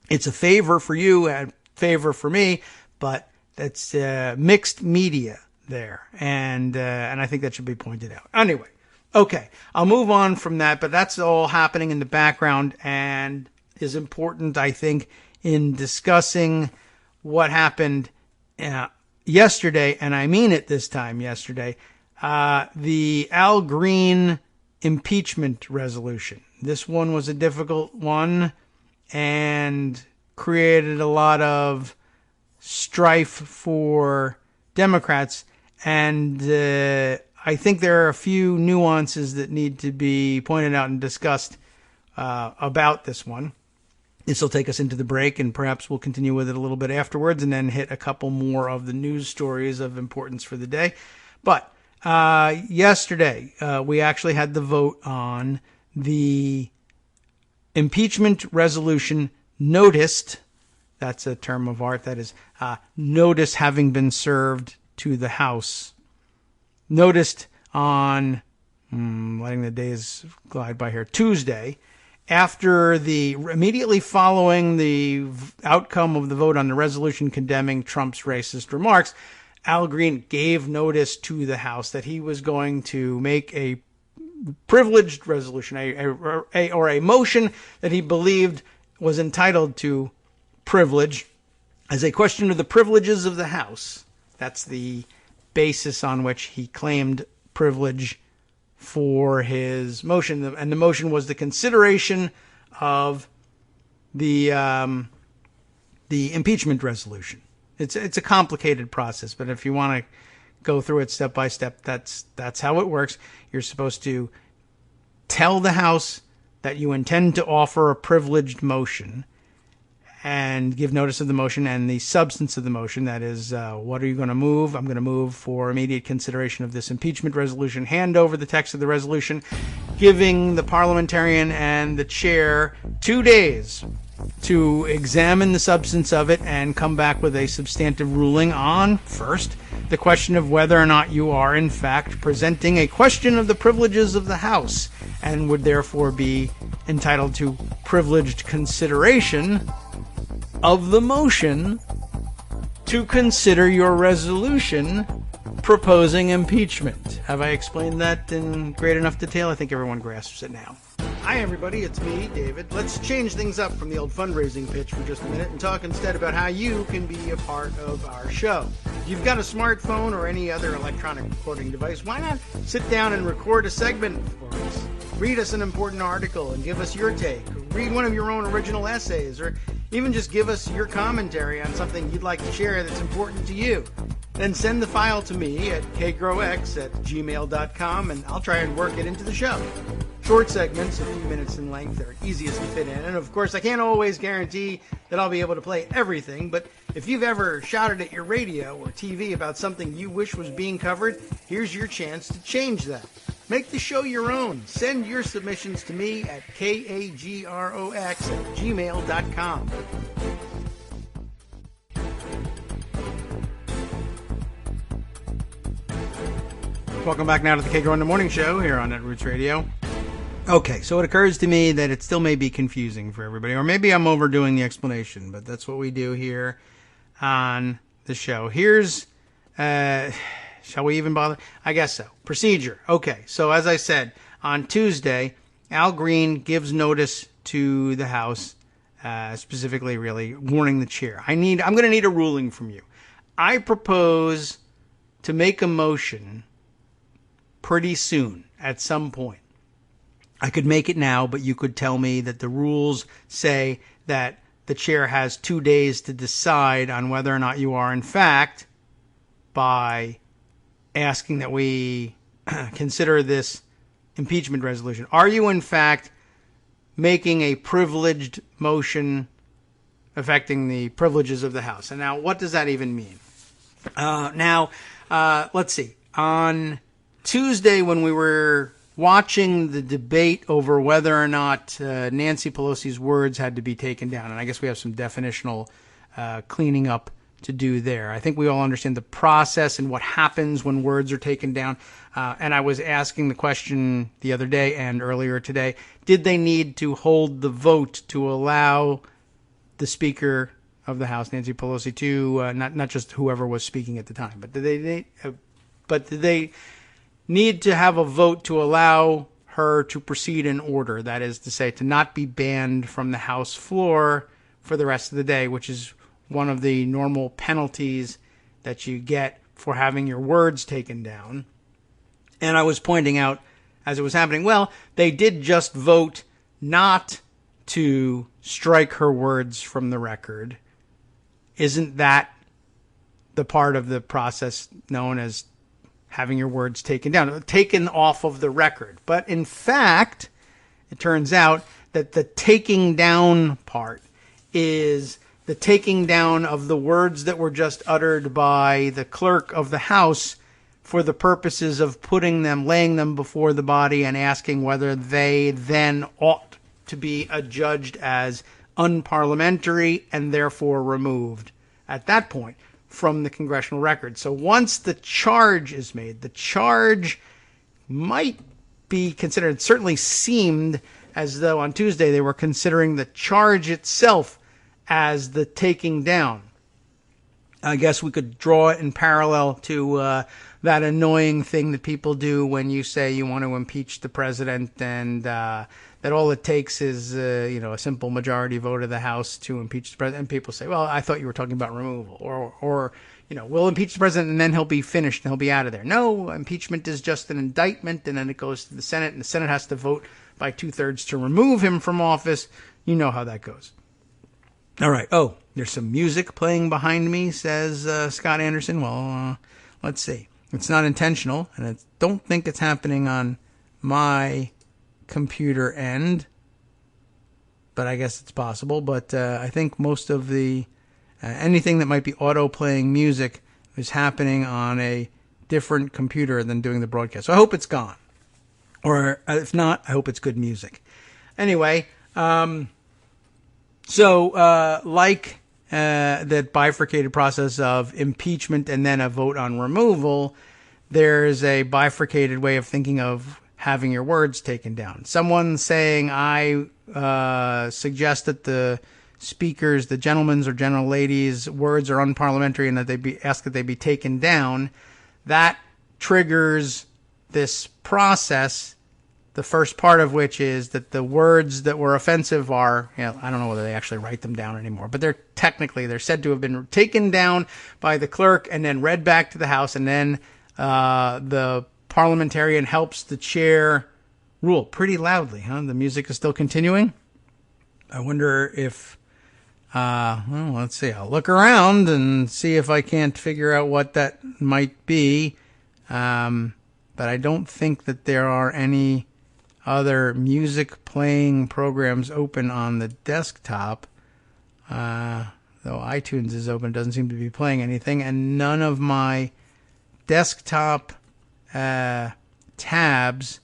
It's a favor for you and favor for me, but that's mixed media there, and I think that should be pointed out. Anyway, okay, I'll move on from that, but that's all happening in the background and is important, I think, in discussing what happened yesterday, and I mean it this time yesterday, the Al Green impeachment resolution. This one was a difficult one and created a lot of strife for Democrats, and I think there are a few nuances that need to be pointed out and discussed about this one. This will take us into the break, and perhaps we'll continue with it a little bit afterwards and then hit a couple more of the news stories of importance for the day. But yesterday, we actually had the vote on the impeachment resolution noticed. That's a term of art. That is notice having been served to the House. Noticed on, letting the days glide by here, Tuesday, immediately following the outcome of the vote on the resolution condemning Trump's racist remarks, Al Green gave notice to the House that he was going to make a privileged resolution, or a motion that he believed was entitled to privilege as a question of the privileges of the House. That's the basis on which he claimed privilege for his motion. And the motion was the consideration of the impeachment resolution. It's a complicated process, but if you want to go through it step by step, that's how it works. You're supposed to tell the House that you intend to offer a privileged motion and give notice of the motion and the substance of the motion. That is, what are you going to move? I'm going to move for immediate consideration of this impeachment resolution. Hand over the text of the resolution, giving the parliamentarian and the chair 2 days to examine the substance of it and come back with a substantive ruling on, first, the question of whether or not you are, in fact, presenting a question of the privileges of the House and would therefore be entitled to privileged consideration of the motion to consider your resolution proposing impeachment. Have I explained that in great enough detail? I think everyone grasps it now. Hi everybody, it's me, David. Let's change things up from the old fundraising pitch for just a minute and talk instead about how you can be a part of our show. If you've got a smartphone or any other electronic recording device, why not sit down and record a segment for us? Read us an important article and give us your take. Or read one of your own original essays, or even just give us your commentary on something you'd like to share that's important to you. Then send the file to me at kagrox@gmail.com and I'll try and work it into the show. Short segments, a few minutes in length, are easiest to fit in. And of course, I can't always guarantee that I'll be able to play everything, but if you've ever shouted at your radio or TV about something you wish was being covered, here's your chance to change that. Make the show your own. Send your submissions to me at kagrox@gmail.com. Welcome back now to the Kagro in the Morning Show here on Netroots Radio. Okay, so it occurs to me that it still may be confusing for everybody, or maybe I'm overdoing the explanation, but that's what we do here on the show. Here's, shall we even bother? I guess so. Procedure. Okay, so as I said, on Tuesday, Al Green gives notice to the House, specifically really warning the chair. I'm going to need a ruling from you. I propose to make a motion pretty soon, at some point. I could make it now, but you could tell me that the rules say that the chair has 2 days to decide on whether or not you are, in fact, by asking that we consider this impeachment resolution. Are you, in fact, making a privileged motion affecting the privileges of the House? And now, what does that even mean? Let's see. On Tuesday, when we were watching the debate over whether or not Nancy Pelosi's words had to be taken down, and I guess we have some definitional cleaning up to do there. I think we all understand the process and what happens when words are taken down. And I was asking the question the other day and earlier today, did they need to hold the vote to allow the Speaker of the House, Nancy Pelosi, to not just whoever was speaking at the time, but did they need to have a vote to allow her to proceed in order? That is to say, to not be banned from the House floor for the rest of the day, which is one of the normal penalties that you get for having your words taken down. And I was pointing out, as it was happening, well, they did just vote not to strike her words from the record. Isn't that the part of the process known as having your words taken off of the record? But in fact, it turns out that the taking down part is the taking down of the words that were just uttered by the clerk of the House for the purposes of laying them before the body and asking whether they then ought to be adjudged as unparliamentary and therefore removed at that point from the congressional record. So once the charge is made, the charge might be considered, it certainly seemed as though on Tuesday they were considering the charge itself as the taking down. I guess we could draw it in parallel to that annoying thing that people do when you say you want to impeach the president, and that all it takes is a simple majority vote of the House to impeach the president. And people say, well, I thought you were talking about removal, or we'll impeach the president and then he'll be finished and he'll be out of there. No, impeachment is just an indictment, and then it goes to the Senate, and the Senate has to vote by 2/3 to remove him from office. You know how that goes. All right. Oh, there's some music playing behind me, says Scott Anderson. Well, let's see. It's not intentional, and I don't think it's happening on my computer end. but I guess it's possible. But I think most of the anything that might be auto-playing music is happening on a different computer than doing the broadcast. So I hope it's gone. Or if not, I hope it's good music. Anyway, like that bifurcated process of impeachment and then a vote on removal, there's a bifurcated way of thinking of having your words taken down. Someone saying, I suggest that the speakers, the gentlemen's or general ladies' words are unparliamentary and that they be asked that they be taken down, that triggers this process, the first part of which is that the words that were offensive are, I don't know whether they actually write them down anymore, but they're said to have been taken down by the clerk and then read back to the House, and then the parliamentarian helps the chair rule. Pretty loudly, huh? The music is still continuing. I wonder if, well, let's see. I'll look around and see if I can't figure out what that might be. But I don't think that there are any other music playing programs open on the desktop. Though iTunes is open, it doesn't seem to be playing anything. And none of my desktop tabs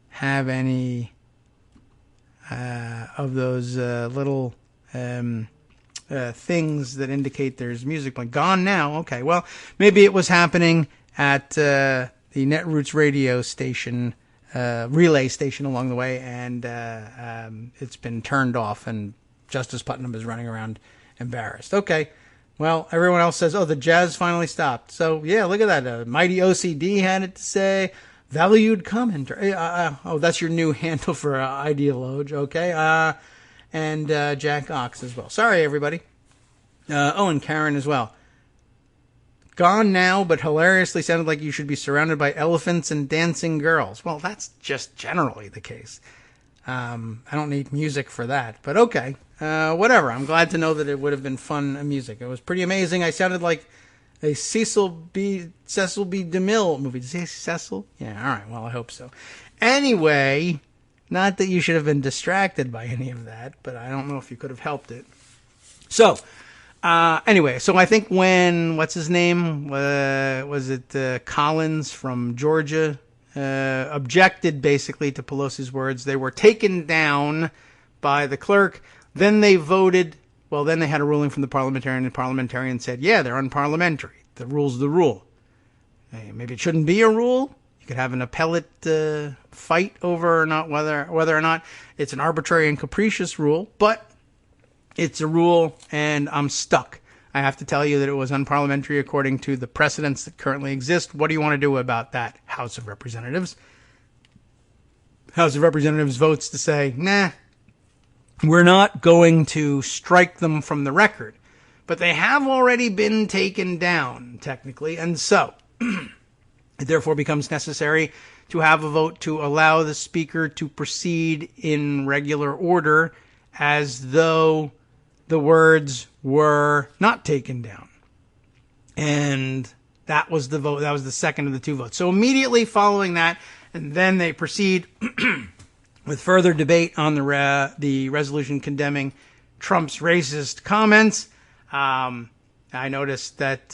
have any of those little things that indicate there's music playing. Gone now. Okay, well, maybe it was happening at the Netroots radio station, relay station along the way, and it's been turned off, and Justice Putnam is running around embarrassed. Okay, well, everyone else says, oh, the jazz finally stopped. So, yeah, look at that. Mighty OCD had it to say. Valued commenter. Oh, that's your new handle for Ideologue. Okay. And Jack Ox as well. Sorry, everybody. And Karen as well. Gone now, but hilariously sounded like you should be surrounded by elephants and dancing girls. Well, that's just generally the case. I don't need music for that, but okay. Whatever. I'm glad to know that it would have been fun music. It was pretty amazing. I sounded like a Cecil B. DeMille movie. Did you say Cecil? Yeah, all right. Well, I hope so. Anyway, not that you should have been distracted by any of that, but I don't know if you could have helped it. So, anyway, so I think when, what's his name? Was it Collins from Georgia? Objected basically to Pelosi's words. They were taken down by the clerk. Then they voted. Well, then they had a ruling from the parliamentarian, and the parliamentarian said, yeah, they're unparliamentary. The rule's the rule. Hey, maybe it shouldn't be a rule. You could have an appellate fight over or not whether or not it's an arbitrary and capricious rule, but it's a rule, and I'm stuck. I have to tell you that it was unparliamentary according to the precedents that currently exist. What do you want to do about that, House of Representatives? House of Representatives votes to say, nah, we're not going to strike them from the record. But they have already been taken down, technically, and so it therefore becomes necessary to have a vote to allow the Speaker to proceed in regular order as though the words were not taken down. And that was the vote. That was the second of the two votes. So immediately following that, and then they proceed with further debate on the resolution condemning Trump's racist comments. I noticed that,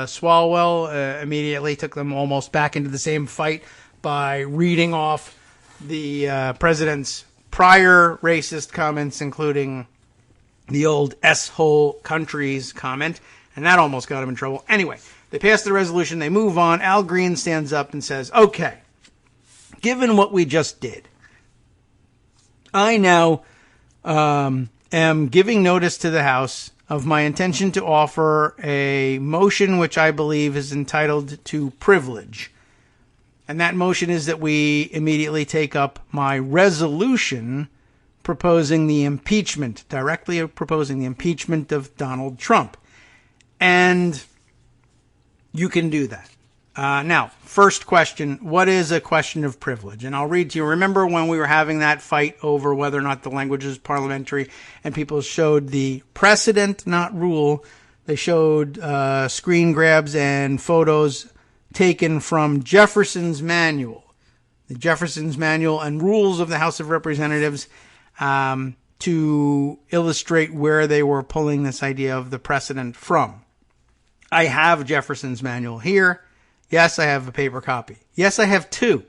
Swalwell immediately took them almost back into the same fight by reading off the president's prior racist comments, including the old S-hole countries comment, and that almost got him in trouble. Anyway, they passed the resolution. They move on. Al Green stands up and says, okay, given what we just did, I now am giving notice to the House of my intention to offer a motion which I believe is entitled to privilege. And that motion is that we immediately take up my resolution proposing the impeachment, directly proposing the impeachment of Donald Trump. And you can do that. Now, first question, what is a question of privilege? And I'll read to you. Remember when we were having that fight over whether or not the language is parliamentary, and people showed the precedent, not rule. They showed screen grabs and photos taken from Jefferson's manual. The Jefferson's manual and rules of the House of Representatives. to illustrate where they were pulling this idea of the precedent from. I have Jefferson's manual here. Yes, I have a paper copy. Yes, I have two.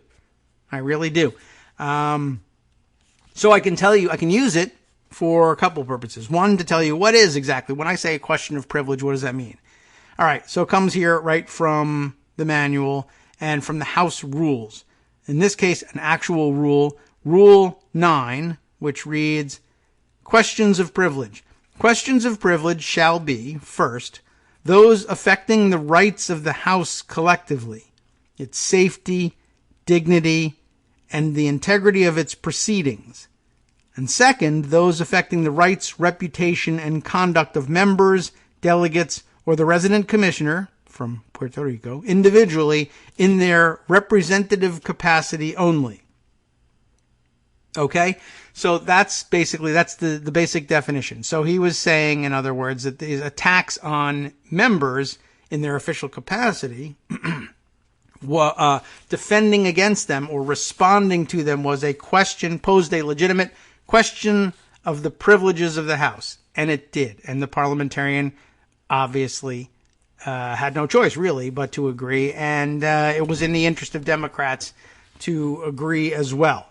I really do. So I can tell you, I can use it for a couple purposes. One, to tell you what is exactly, when I say a question of privilege, what does that mean? All right, so it comes here right from the manual and from the House rules. In this case, an actual rule, Rule 9, which reads, questions of privilege. Questions of privilege shall be, first, those affecting the rights of the House collectively, its safety, dignity, and the integrity of its proceedings. And second, those affecting the rights, reputation, and conduct of members, delegates, or the resident commissioner from Puerto Rico individually in their representative capacity only. Okay? So that's the basic definition. So he was saying, in other words, that the attacks on members in their official capacity, defending against them or responding to them was posed a legitimate question of the privileges of the House. And it did. And the parliamentarian obviously had no choice, really, but to agree. And it was in the interest of Democrats to agree as well.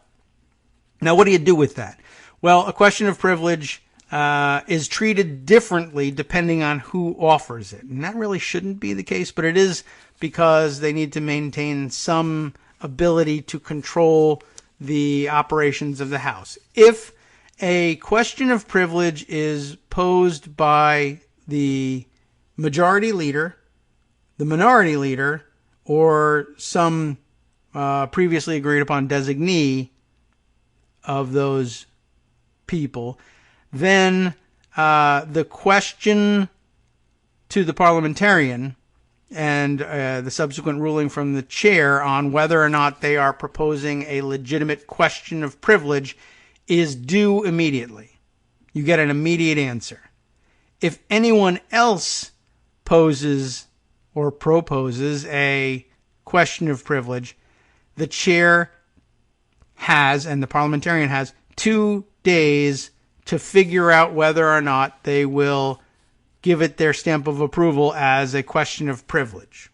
Now, what do you do with that? Well, a question of privilege is treated differently depending on who offers it. And that really shouldn't be the case, but it is, because they need to maintain some ability to control the operations of the House. If a question of privilege is posed by the majority leader, the minority leader, or some previously agreed upon designee of those people, then the question to the parliamentarian and the subsequent ruling from the chair on whether or not they are proposing a legitimate question of privilege is due immediately. You get an immediate answer. If anyone else poses or proposes a question of privilege, the chair has, and the parliamentarian has, 2 days to figure out whether or not they will give it their stamp of approval as a question of privilege.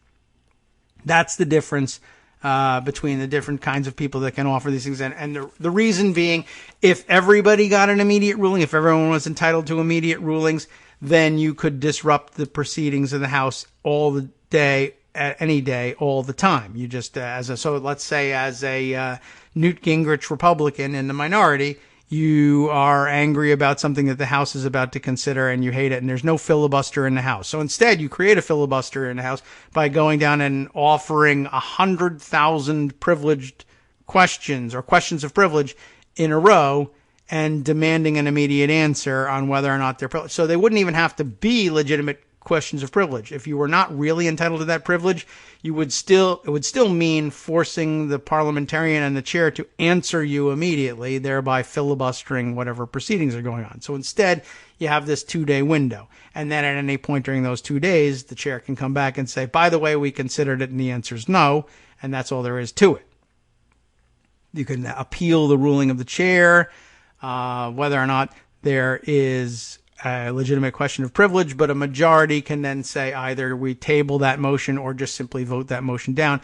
That's the difference between the different kinds of people that can offer these things. And the reason being, if everybody got an immediate ruling, if everyone was entitled to immediate rulings, then you could disrupt the proceedings of the House all the day, any day, all the time. You just, so let's say as a Newt Gingrich Republican in the minority, you are angry about something that the House is about to consider and you hate it, and there's no filibuster in the House. So instead, you create a filibuster in the House by going down and offering 100,000 privileged questions or questions of privilege in a row and demanding an immediate answer on whether or not they're privileged. So they wouldn't even have to be legitimate questions of privilege. If you were not really entitled to that privilege, it would still mean forcing the parliamentarian and the chair to answer you immediately, thereby filibustering whatever proceedings are going on. So instead, you have this 2-day window. And then at any point during those 2 days, the chair can come back and say, by the way, we considered it, and the answer is no, and that's all there is to it. You can appeal the ruling of the chair, whether or not there is a legitimate question of privilege, but a majority can then say either we table that motion or just simply vote that motion down.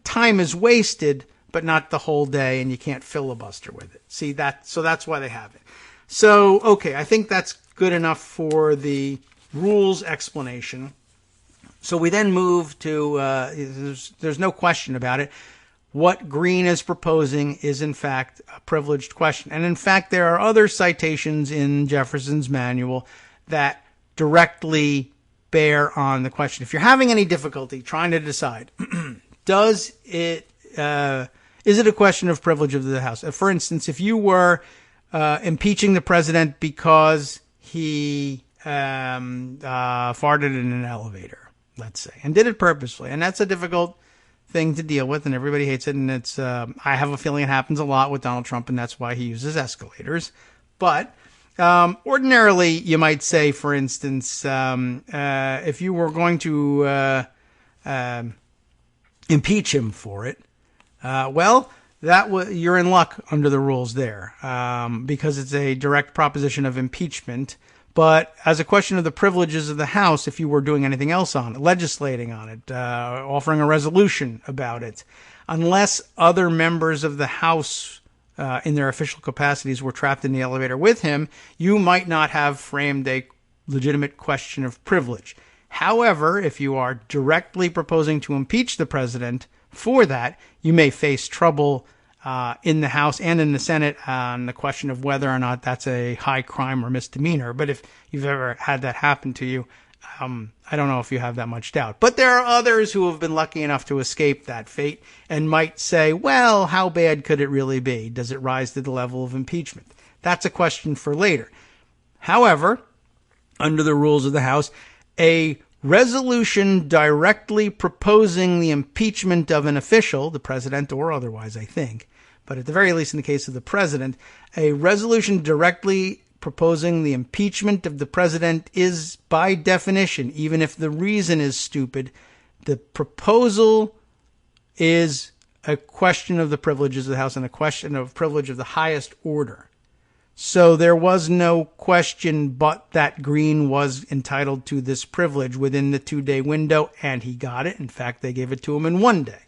Time is wasted, but not the whole day, and you can't filibuster with it. See that? So that's why they have it. So, okay, I think that's good enough for the rules explanation. So we then move to, there's no question about it, what Green is proposing is, in fact, a privileged question. And, in fact, there are other citations in Jefferson's manual that directly bear on the question. If you're having any difficulty trying to decide, is it a question of privilege of the House? For instance, if you were impeaching the president because he farted in an elevator, let's say, and did it purposefully, and that's a difficult thing to deal with, and everybody hates it, and it's I have a feeling it happens a lot with Donald Trump, and that's why he uses escalators. But ordinarily, you might say, for instance, if you were going to impeach him for it, well, you're in luck under the rules there, because it's a direct proposition of impeachment. But as a question of the privileges of the House, if you were doing anything else on it, legislating on it, offering a resolution about it, unless other members of the House in their official capacities were trapped in the elevator with him, you might not have framed a legitimate question of privilege. However, if you are directly proposing to impeach the president for that, you may face trouble in the House and in the Senate on the question of whether or not that's a high crime or misdemeanor. But if you've ever had that happen to you, I don't know if you have that much doubt. But there are others who have been lucky enough to escape that fate and might say, well, how bad could it really be? Does it rise to the level of impeachment? That's a question for later. However, under the rules of the House, a resolution directly proposing the impeachment of an official, the president or otherwise, I think, but at the very least in the case of the president, a resolution directly proposing the impeachment of the president is, by definition, even if the reason is stupid, the proposal is a question of the privileges of the House and a question of privilege of the highest order. So there was no question but that Green was entitled to this privilege within the 2-day window, and he got it. In fact, they gave it to him in 1 day.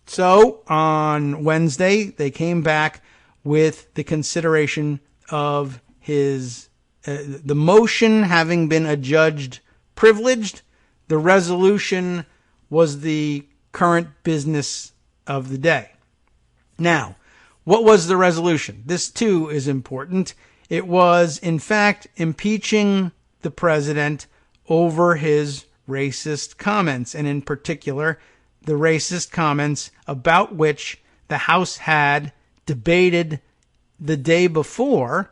So on Wednesday, they came back with the consideration of his the motion having been adjudged privileged. The resolution was the current business of the day. Now, what was the resolution? This, too, is important. It was, in fact, impeaching the president over his racist comments, and in particular, the racist comments about which the House had debated the day before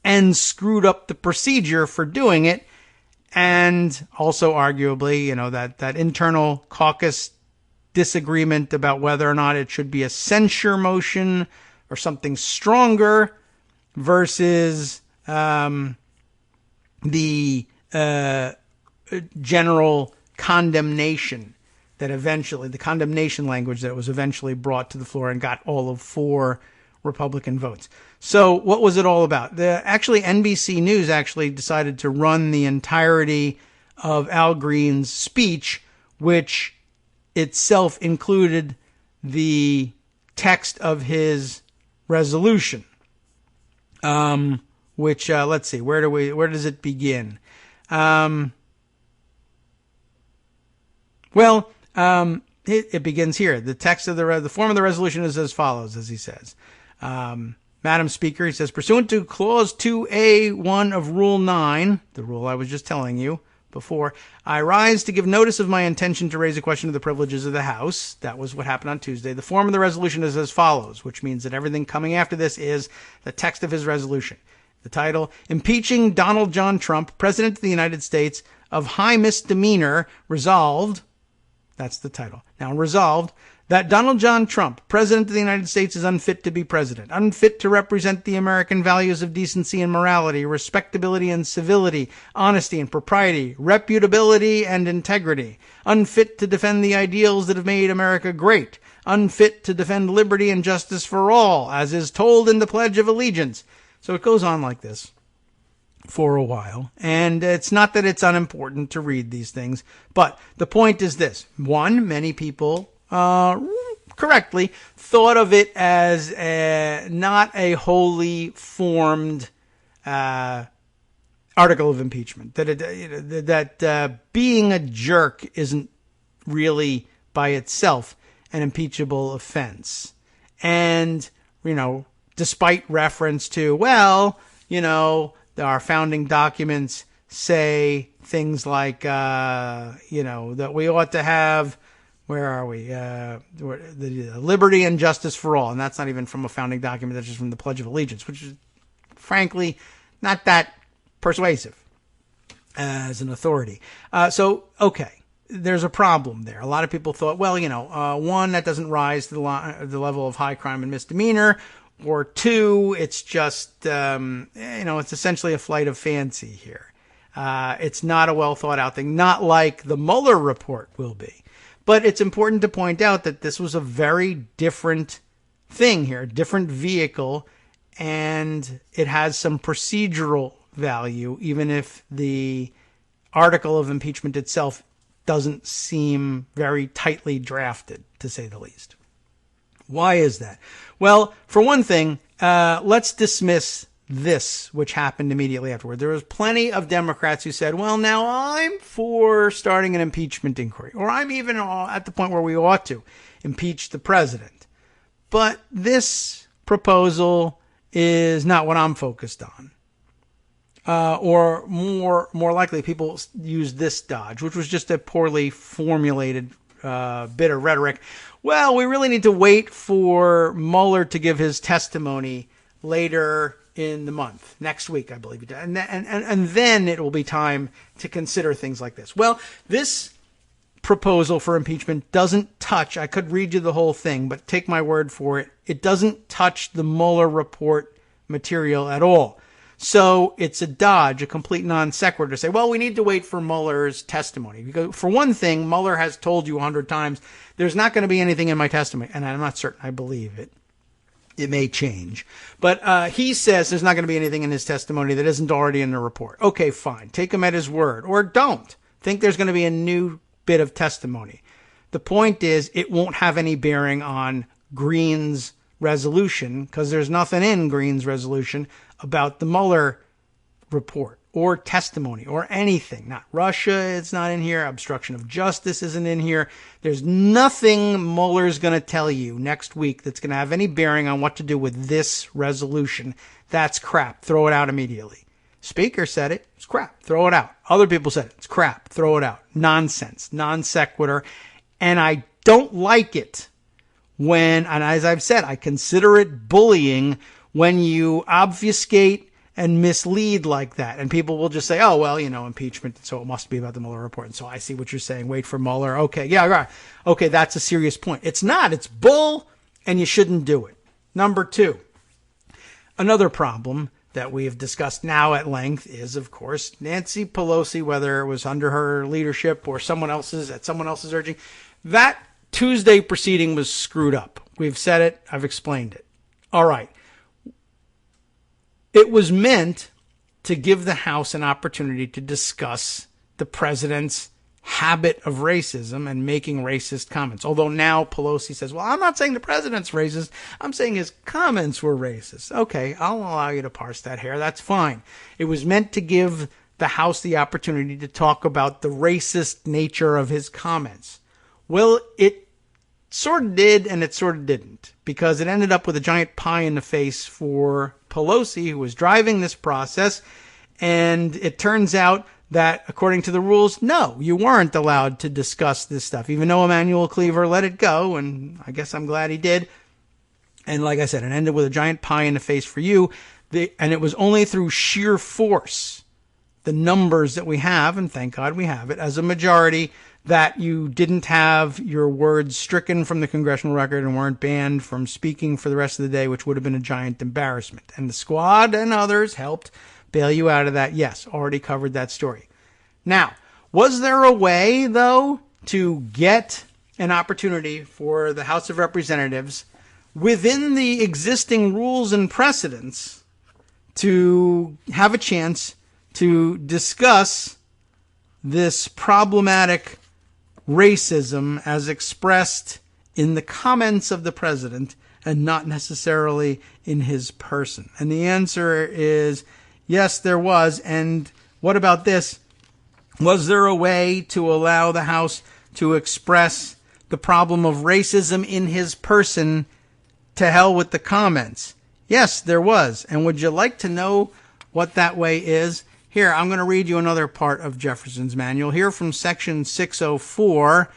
and screwed up the procedure for doing it, and also arguably, that internal caucus disagreement about whether or not it should be a censure motion or something stronger versus the general condemnation that eventually, the condemnation language that was eventually brought to the floor and got all of 4 Republican votes. So what was it all about? NBC News actually decided to run the entirety of Al Green's speech, which itself included the text of his resolution, which, let's see, where does it begin? It begins here. The text of the form of the resolution is as follows, as he says. Madam Speaker, he says, pursuant to Clause 2A1 of Rule 9, the rule I was just telling you before, I rise to give notice of my intention to raise a question of the privileges of the House. That was what happened on Tuesday. The form of the resolution is as follows, which means that everything coming after this is the text of his resolution. The title, Impeaching Donald John Trump, President of the United States, of high misdemeanor, resolved. That's the title. Now, resolved that Donald John Trump, President of the United States, is unfit to be president, unfit to represent the American values of decency and morality, respectability and civility, honesty and propriety, reputability and integrity, unfit to defend the ideals that have made America great, unfit to defend liberty and justice for all, as is told in the Pledge of Allegiance. So it goes on like this for a while, and it's not that it's unimportant to read these things, but the point is this. One, many people correctly thought of it as not a wholly formed article of impeachment, that being a jerk isn't really by itself an impeachable offense. And, despite reference to, our founding documents say things like, that we ought to have, where are we? The liberty and justice for all. And that's not even from a founding document. That's just from the Pledge of Allegiance, which is, frankly, not that persuasive as an authority. Okay, there's a problem there. A lot of people thought, one, that doesn't rise to the level of high crime and misdemeanor, or two, it's just, it's essentially a flight of fancy here. It's not a well thought out thing, not like the Mueller report will be. But it's important to point out that this was a very different thing here, different vehicle, and it has some procedural value, even if the article of impeachment itself doesn't seem very tightly drafted, to say the least. Why is that? Well, for one thing, let's dismiss this, which happened immediately afterward. There was plenty of Democrats who said, well, now I'm for starting an impeachment inquiry, or I'm even at the point where we ought to impeach the president. But this proposal is not what I'm focused on. Or more likely, people use this dodge, which was just a poorly formulated bit of rhetoric. Well, we really need to wait for Mueller to give his testimony later in the month, next week, I believe, and then it will be time to consider things like this. Well, this proposal for impeachment doesn't touch, I could read you the whole thing, but take my word for it, it doesn't touch the Mueller report material at all. So it's a dodge, a complete non sequitur to say, well, we need to wait for Mueller's testimony. Because for one thing, Mueller has told you 100 times, there's not going to be anything in my testimony. And I'm not certain I believe it. It may change. But he says there's not going to be anything in his testimony that isn't already in the report. Okay, fine. Take him at his word. Or don't. Think there's going to be a new bit of testimony. The point is, it won't have any bearing on Green's resolution, because there's nothing in Green's resolution about the Mueller report or testimony or anything. Not Russia, it's not in here. Obstruction of justice isn't in here. There's nothing Mueller's going to tell you next week that's going to have any bearing on what to do with this resolution. That's crap. Throw it out immediately. Speaker said it. It's crap. Throw it out. Other people said it. It's crap. Throw it out. Nonsense. Non sequitur. And I don't like it when, and as I've said, I consider it bullying when you obfuscate and mislead like that. And people will just say, oh, well, impeachment, so it must be about the Mueller report. And so I see what you're saying. Wait for Mueller. Okay, yeah, right. Okay, that's a serious point. It's not. It's bull, and you shouldn't do it. Number two, another problem that we have discussed now at length is, of course, Nancy Pelosi, whether it was under her leadership or someone else's, at someone else's urging, that Tuesday proceeding was screwed up. We've said it. I've explained it. All right. It was meant to give the House an opportunity to discuss the president's habit of racism and making racist comments. Although now Pelosi says, well, I'm not saying the president's racist. I'm saying his comments were racist. Okay, I'll allow you to parse that hair. That's fine. It was meant to give the House the opportunity to talk about the racist nature of his comments. Well, it sort of did and it sort of didn't, because it ended up with a giant pie in the face for Pelosi, who was driving this process. And it turns out that, according to the rules, no, you weren't allowed to discuss this stuff, even though Emanuel Cleaver let it go. And I guess I'm glad he did. And like I said, it ended with a giant pie in the face for you. And it was only through sheer force, the numbers that we have, and thank God we have it, as a majority, that you didn't have your words stricken from the congressional record and weren't banned from speaking for the rest of the day, which would have been a giant embarrassment. And the squad and others helped bail you out of that. Yes, already covered that story. Now, was there a way, though, to get an opportunity for the House of Representatives within the existing rules and precedents to have a chance to discuss this problematic racism as expressed in the comments of the president and not necessarily in his person? And the answer is yes, there was. And what about this? Was there a way to allow the House to express the problem of racism in his person? To hell with the comments. Yes, there was. And would you like to know what that way is? Here, I'm going to read you another part of Jefferson's manual. Here from section 604,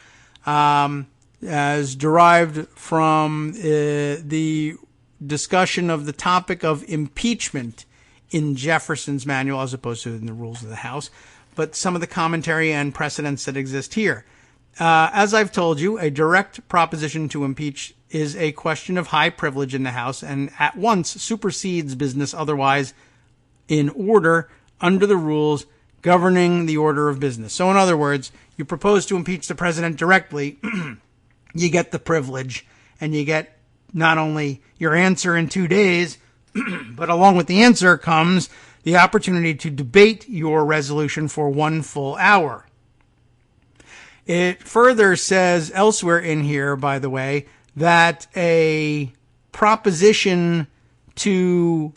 as derived from the discussion of the topic of impeachment in Jefferson's manual, as opposed to in the rules of the House, but some of the commentary and precedents that exist here. As I've told you, a direct proposition to impeach is a question of high privilege in the House and at once supersedes business otherwise in order under the rules governing the order of business. So in other words, you propose to impeach the president directly, you get the privilege and you get not only your answer in 2 days, but along with the answer comes the opportunity to debate your resolution for 1 full hour. It further says elsewhere in here, by the way, that a proposition to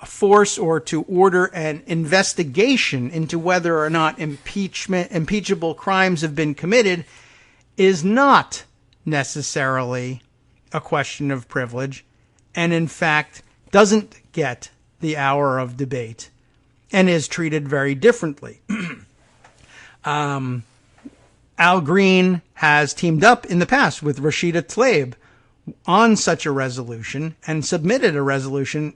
force or to order an investigation into whether or not impeachable crimes have been committed is not necessarily a question of privilege, and in fact doesn't get the hour of debate and is treated very differently. Al Green has teamed up in the past with Rashida Tlaib on such a resolution and submitted a resolution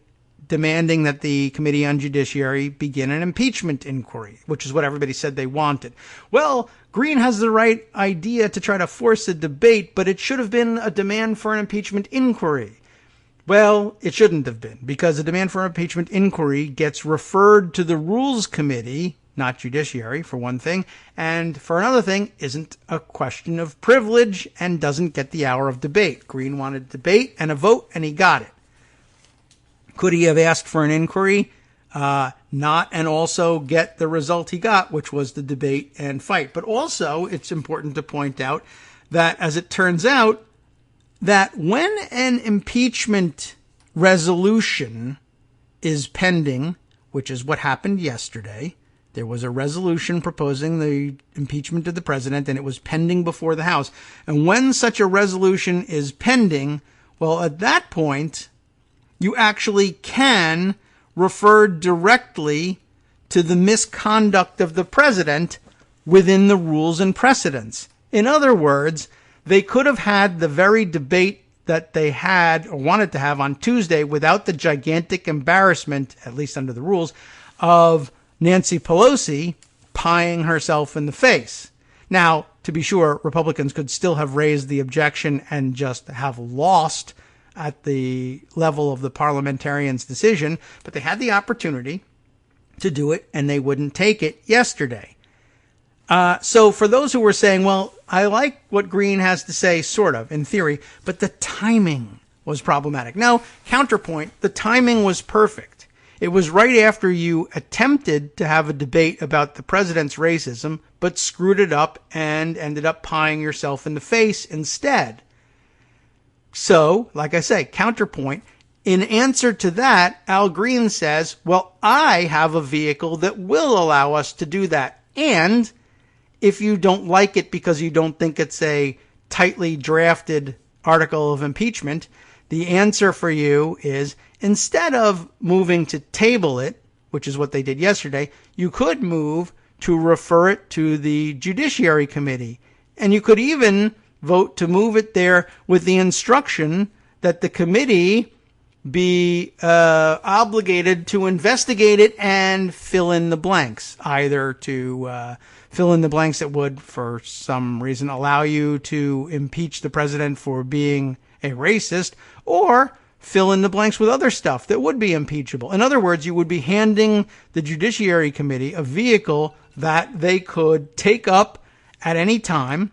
demanding that the Committee on Judiciary begin an impeachment inquiry, which is what everybody said they wanted. Well, Green has the right idea to try to force a debate, but it should have been a demand for an impeachment inquiry. Well, it shouldn't have been, because a demand for an impeachment inquiry gets referred to the Rules Committee, not Judiciary, for one thing, and for another thing, isn't a question of privilege and doesn't get the hour of debate. Green wanted debate and a vote, and he got it. Could he have asked for an inquiry? Not, and also get the result he got, which was the debate and fight. But also, it's important to point out that, as it turns out, that when an impeachment resolution is pending, which is what happened yesterday, there was a resolution proposing the impeachment of the president, and it was pending before the House. And when such a resolution is pending, well, at that point, you actually can refer directly to the misconduct of the president within the rules and precedents. In other words, they could have had the very debate that they had or wanted to have on Tuesday without the gigantic embarrassment, at least under the rules, of Nancy Pelosi pieing herself in the face. Now, to be sure, Republicans could still have raised the objection and just have lost at the level of the parliamentarians' decision, but they had the opportunity to do it, and they wouldn't take it yesterday. So for those who were saying, well, I like what Green has to say, sort of, in theory, but the timing was problematic. Now, counterpoint, the timing was perfect. It was right after you attempted to have a debate about the president's racism, but screwed it up and ended up pieing yourself in the face instead. So, like I say, counterpoint, in answer to that, Al Green says, well, I have a vehicle that will allow us to do that. And if you don't like it because you don't think it's a tightly drafted article of impeachment, the answer for you is, instead of moving to table it, which is what they did yesterday, you could move to refer it to the Judiciary Committee. And you could even vote to move it there with the instruction that the committee be obligated to investigate it and fill in the blanks, either to fill in the blanks that would, for some reason, allow you to impeach the president for being a racist, or fill in the blanks with other stuff that would be impeachable. In other words, you would be handing the Judiciary Committee a vehicle that they could take up at any time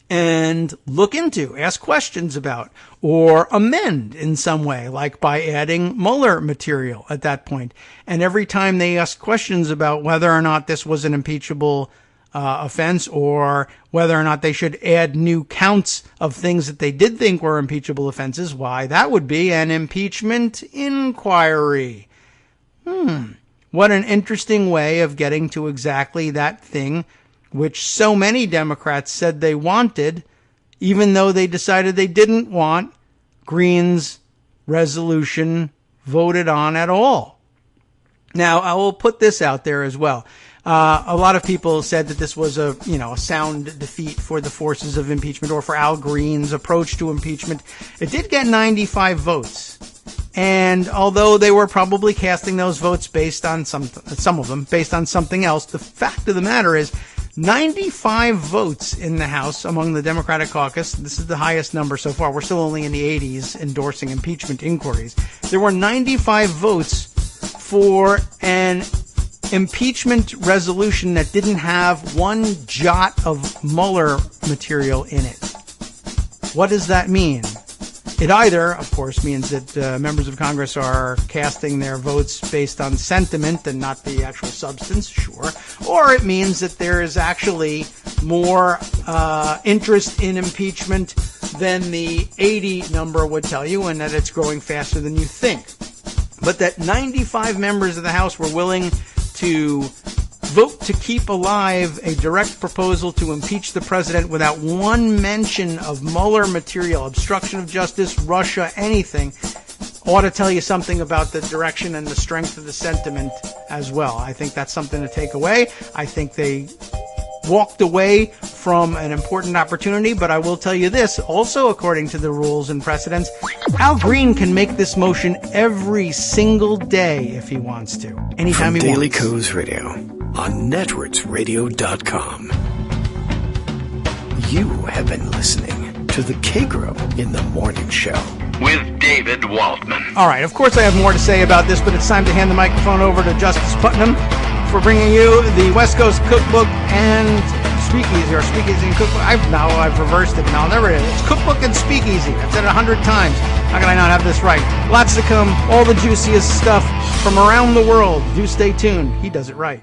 and look into, ask questions about, or amend in some way, like by adding Mueller material at that point. And every time they ask questions about whether or not this was an impeachable offense, or whether or not they should add new counts of things that they did think were impeachable offenses, why, that would be an impeachment inquiry. What an interesting way of getting to exactly that thing which so many Democrats said they wanted, even though they decided they didn't want Green's resolution voted on at all. Now, I will put this out there as well. A lot of people said that this was a sound defeat for the forces of impeachment, or for Al Green's approach to impeachment. It did get 95 votes. And although they were probably casting those votes based on some of them based on something else, the fact of the matter is 95 votes in the House among the Democratic caucus. This is the highest number so far. We're still only in the 80s endorsing impeachment inquiries. There were 95 votes for an impeachment resolution that didn't have one jot of Mueller material in it. What does that mean? It either, of course, means that members of Congress are casting their votes based on sentiment and not the actual substance, sure. Or it means that there is actually more interest in impeachment than the 80 number would tell you, and that it's growing faster than you think. But that 95 members of the House were willing to vote to keep alive a direct proposal to impeach the president without one mention of Mueller material, obstruction of justice, Russia, anything, ought to tell you something about the direction and the strength of the sentiment as well. I think that's something to take away. I think they walked away from an important opportunity, but I will tell you this, also according to the rules and precedents, Al Green can make this motion every single day if he wants to, anytime he wants. Daily Kos Radio on networksradio.com. You have been listening to the Kagro in the Morning Show with David Waldman. All right, of course I have more to say about this, but it's time to hand the microphone over to Justice Putnam for bringing you the West Coast Cookbook and Speakeasy, or Speakeasy and Cookbook. I've reversed it now. There it is. It's Cookbook and Speakeasy. I've said it 100 times. How can I not have this right? Lots to come. All the juiciest stuff from around the world. Do stay tuned. He does it right.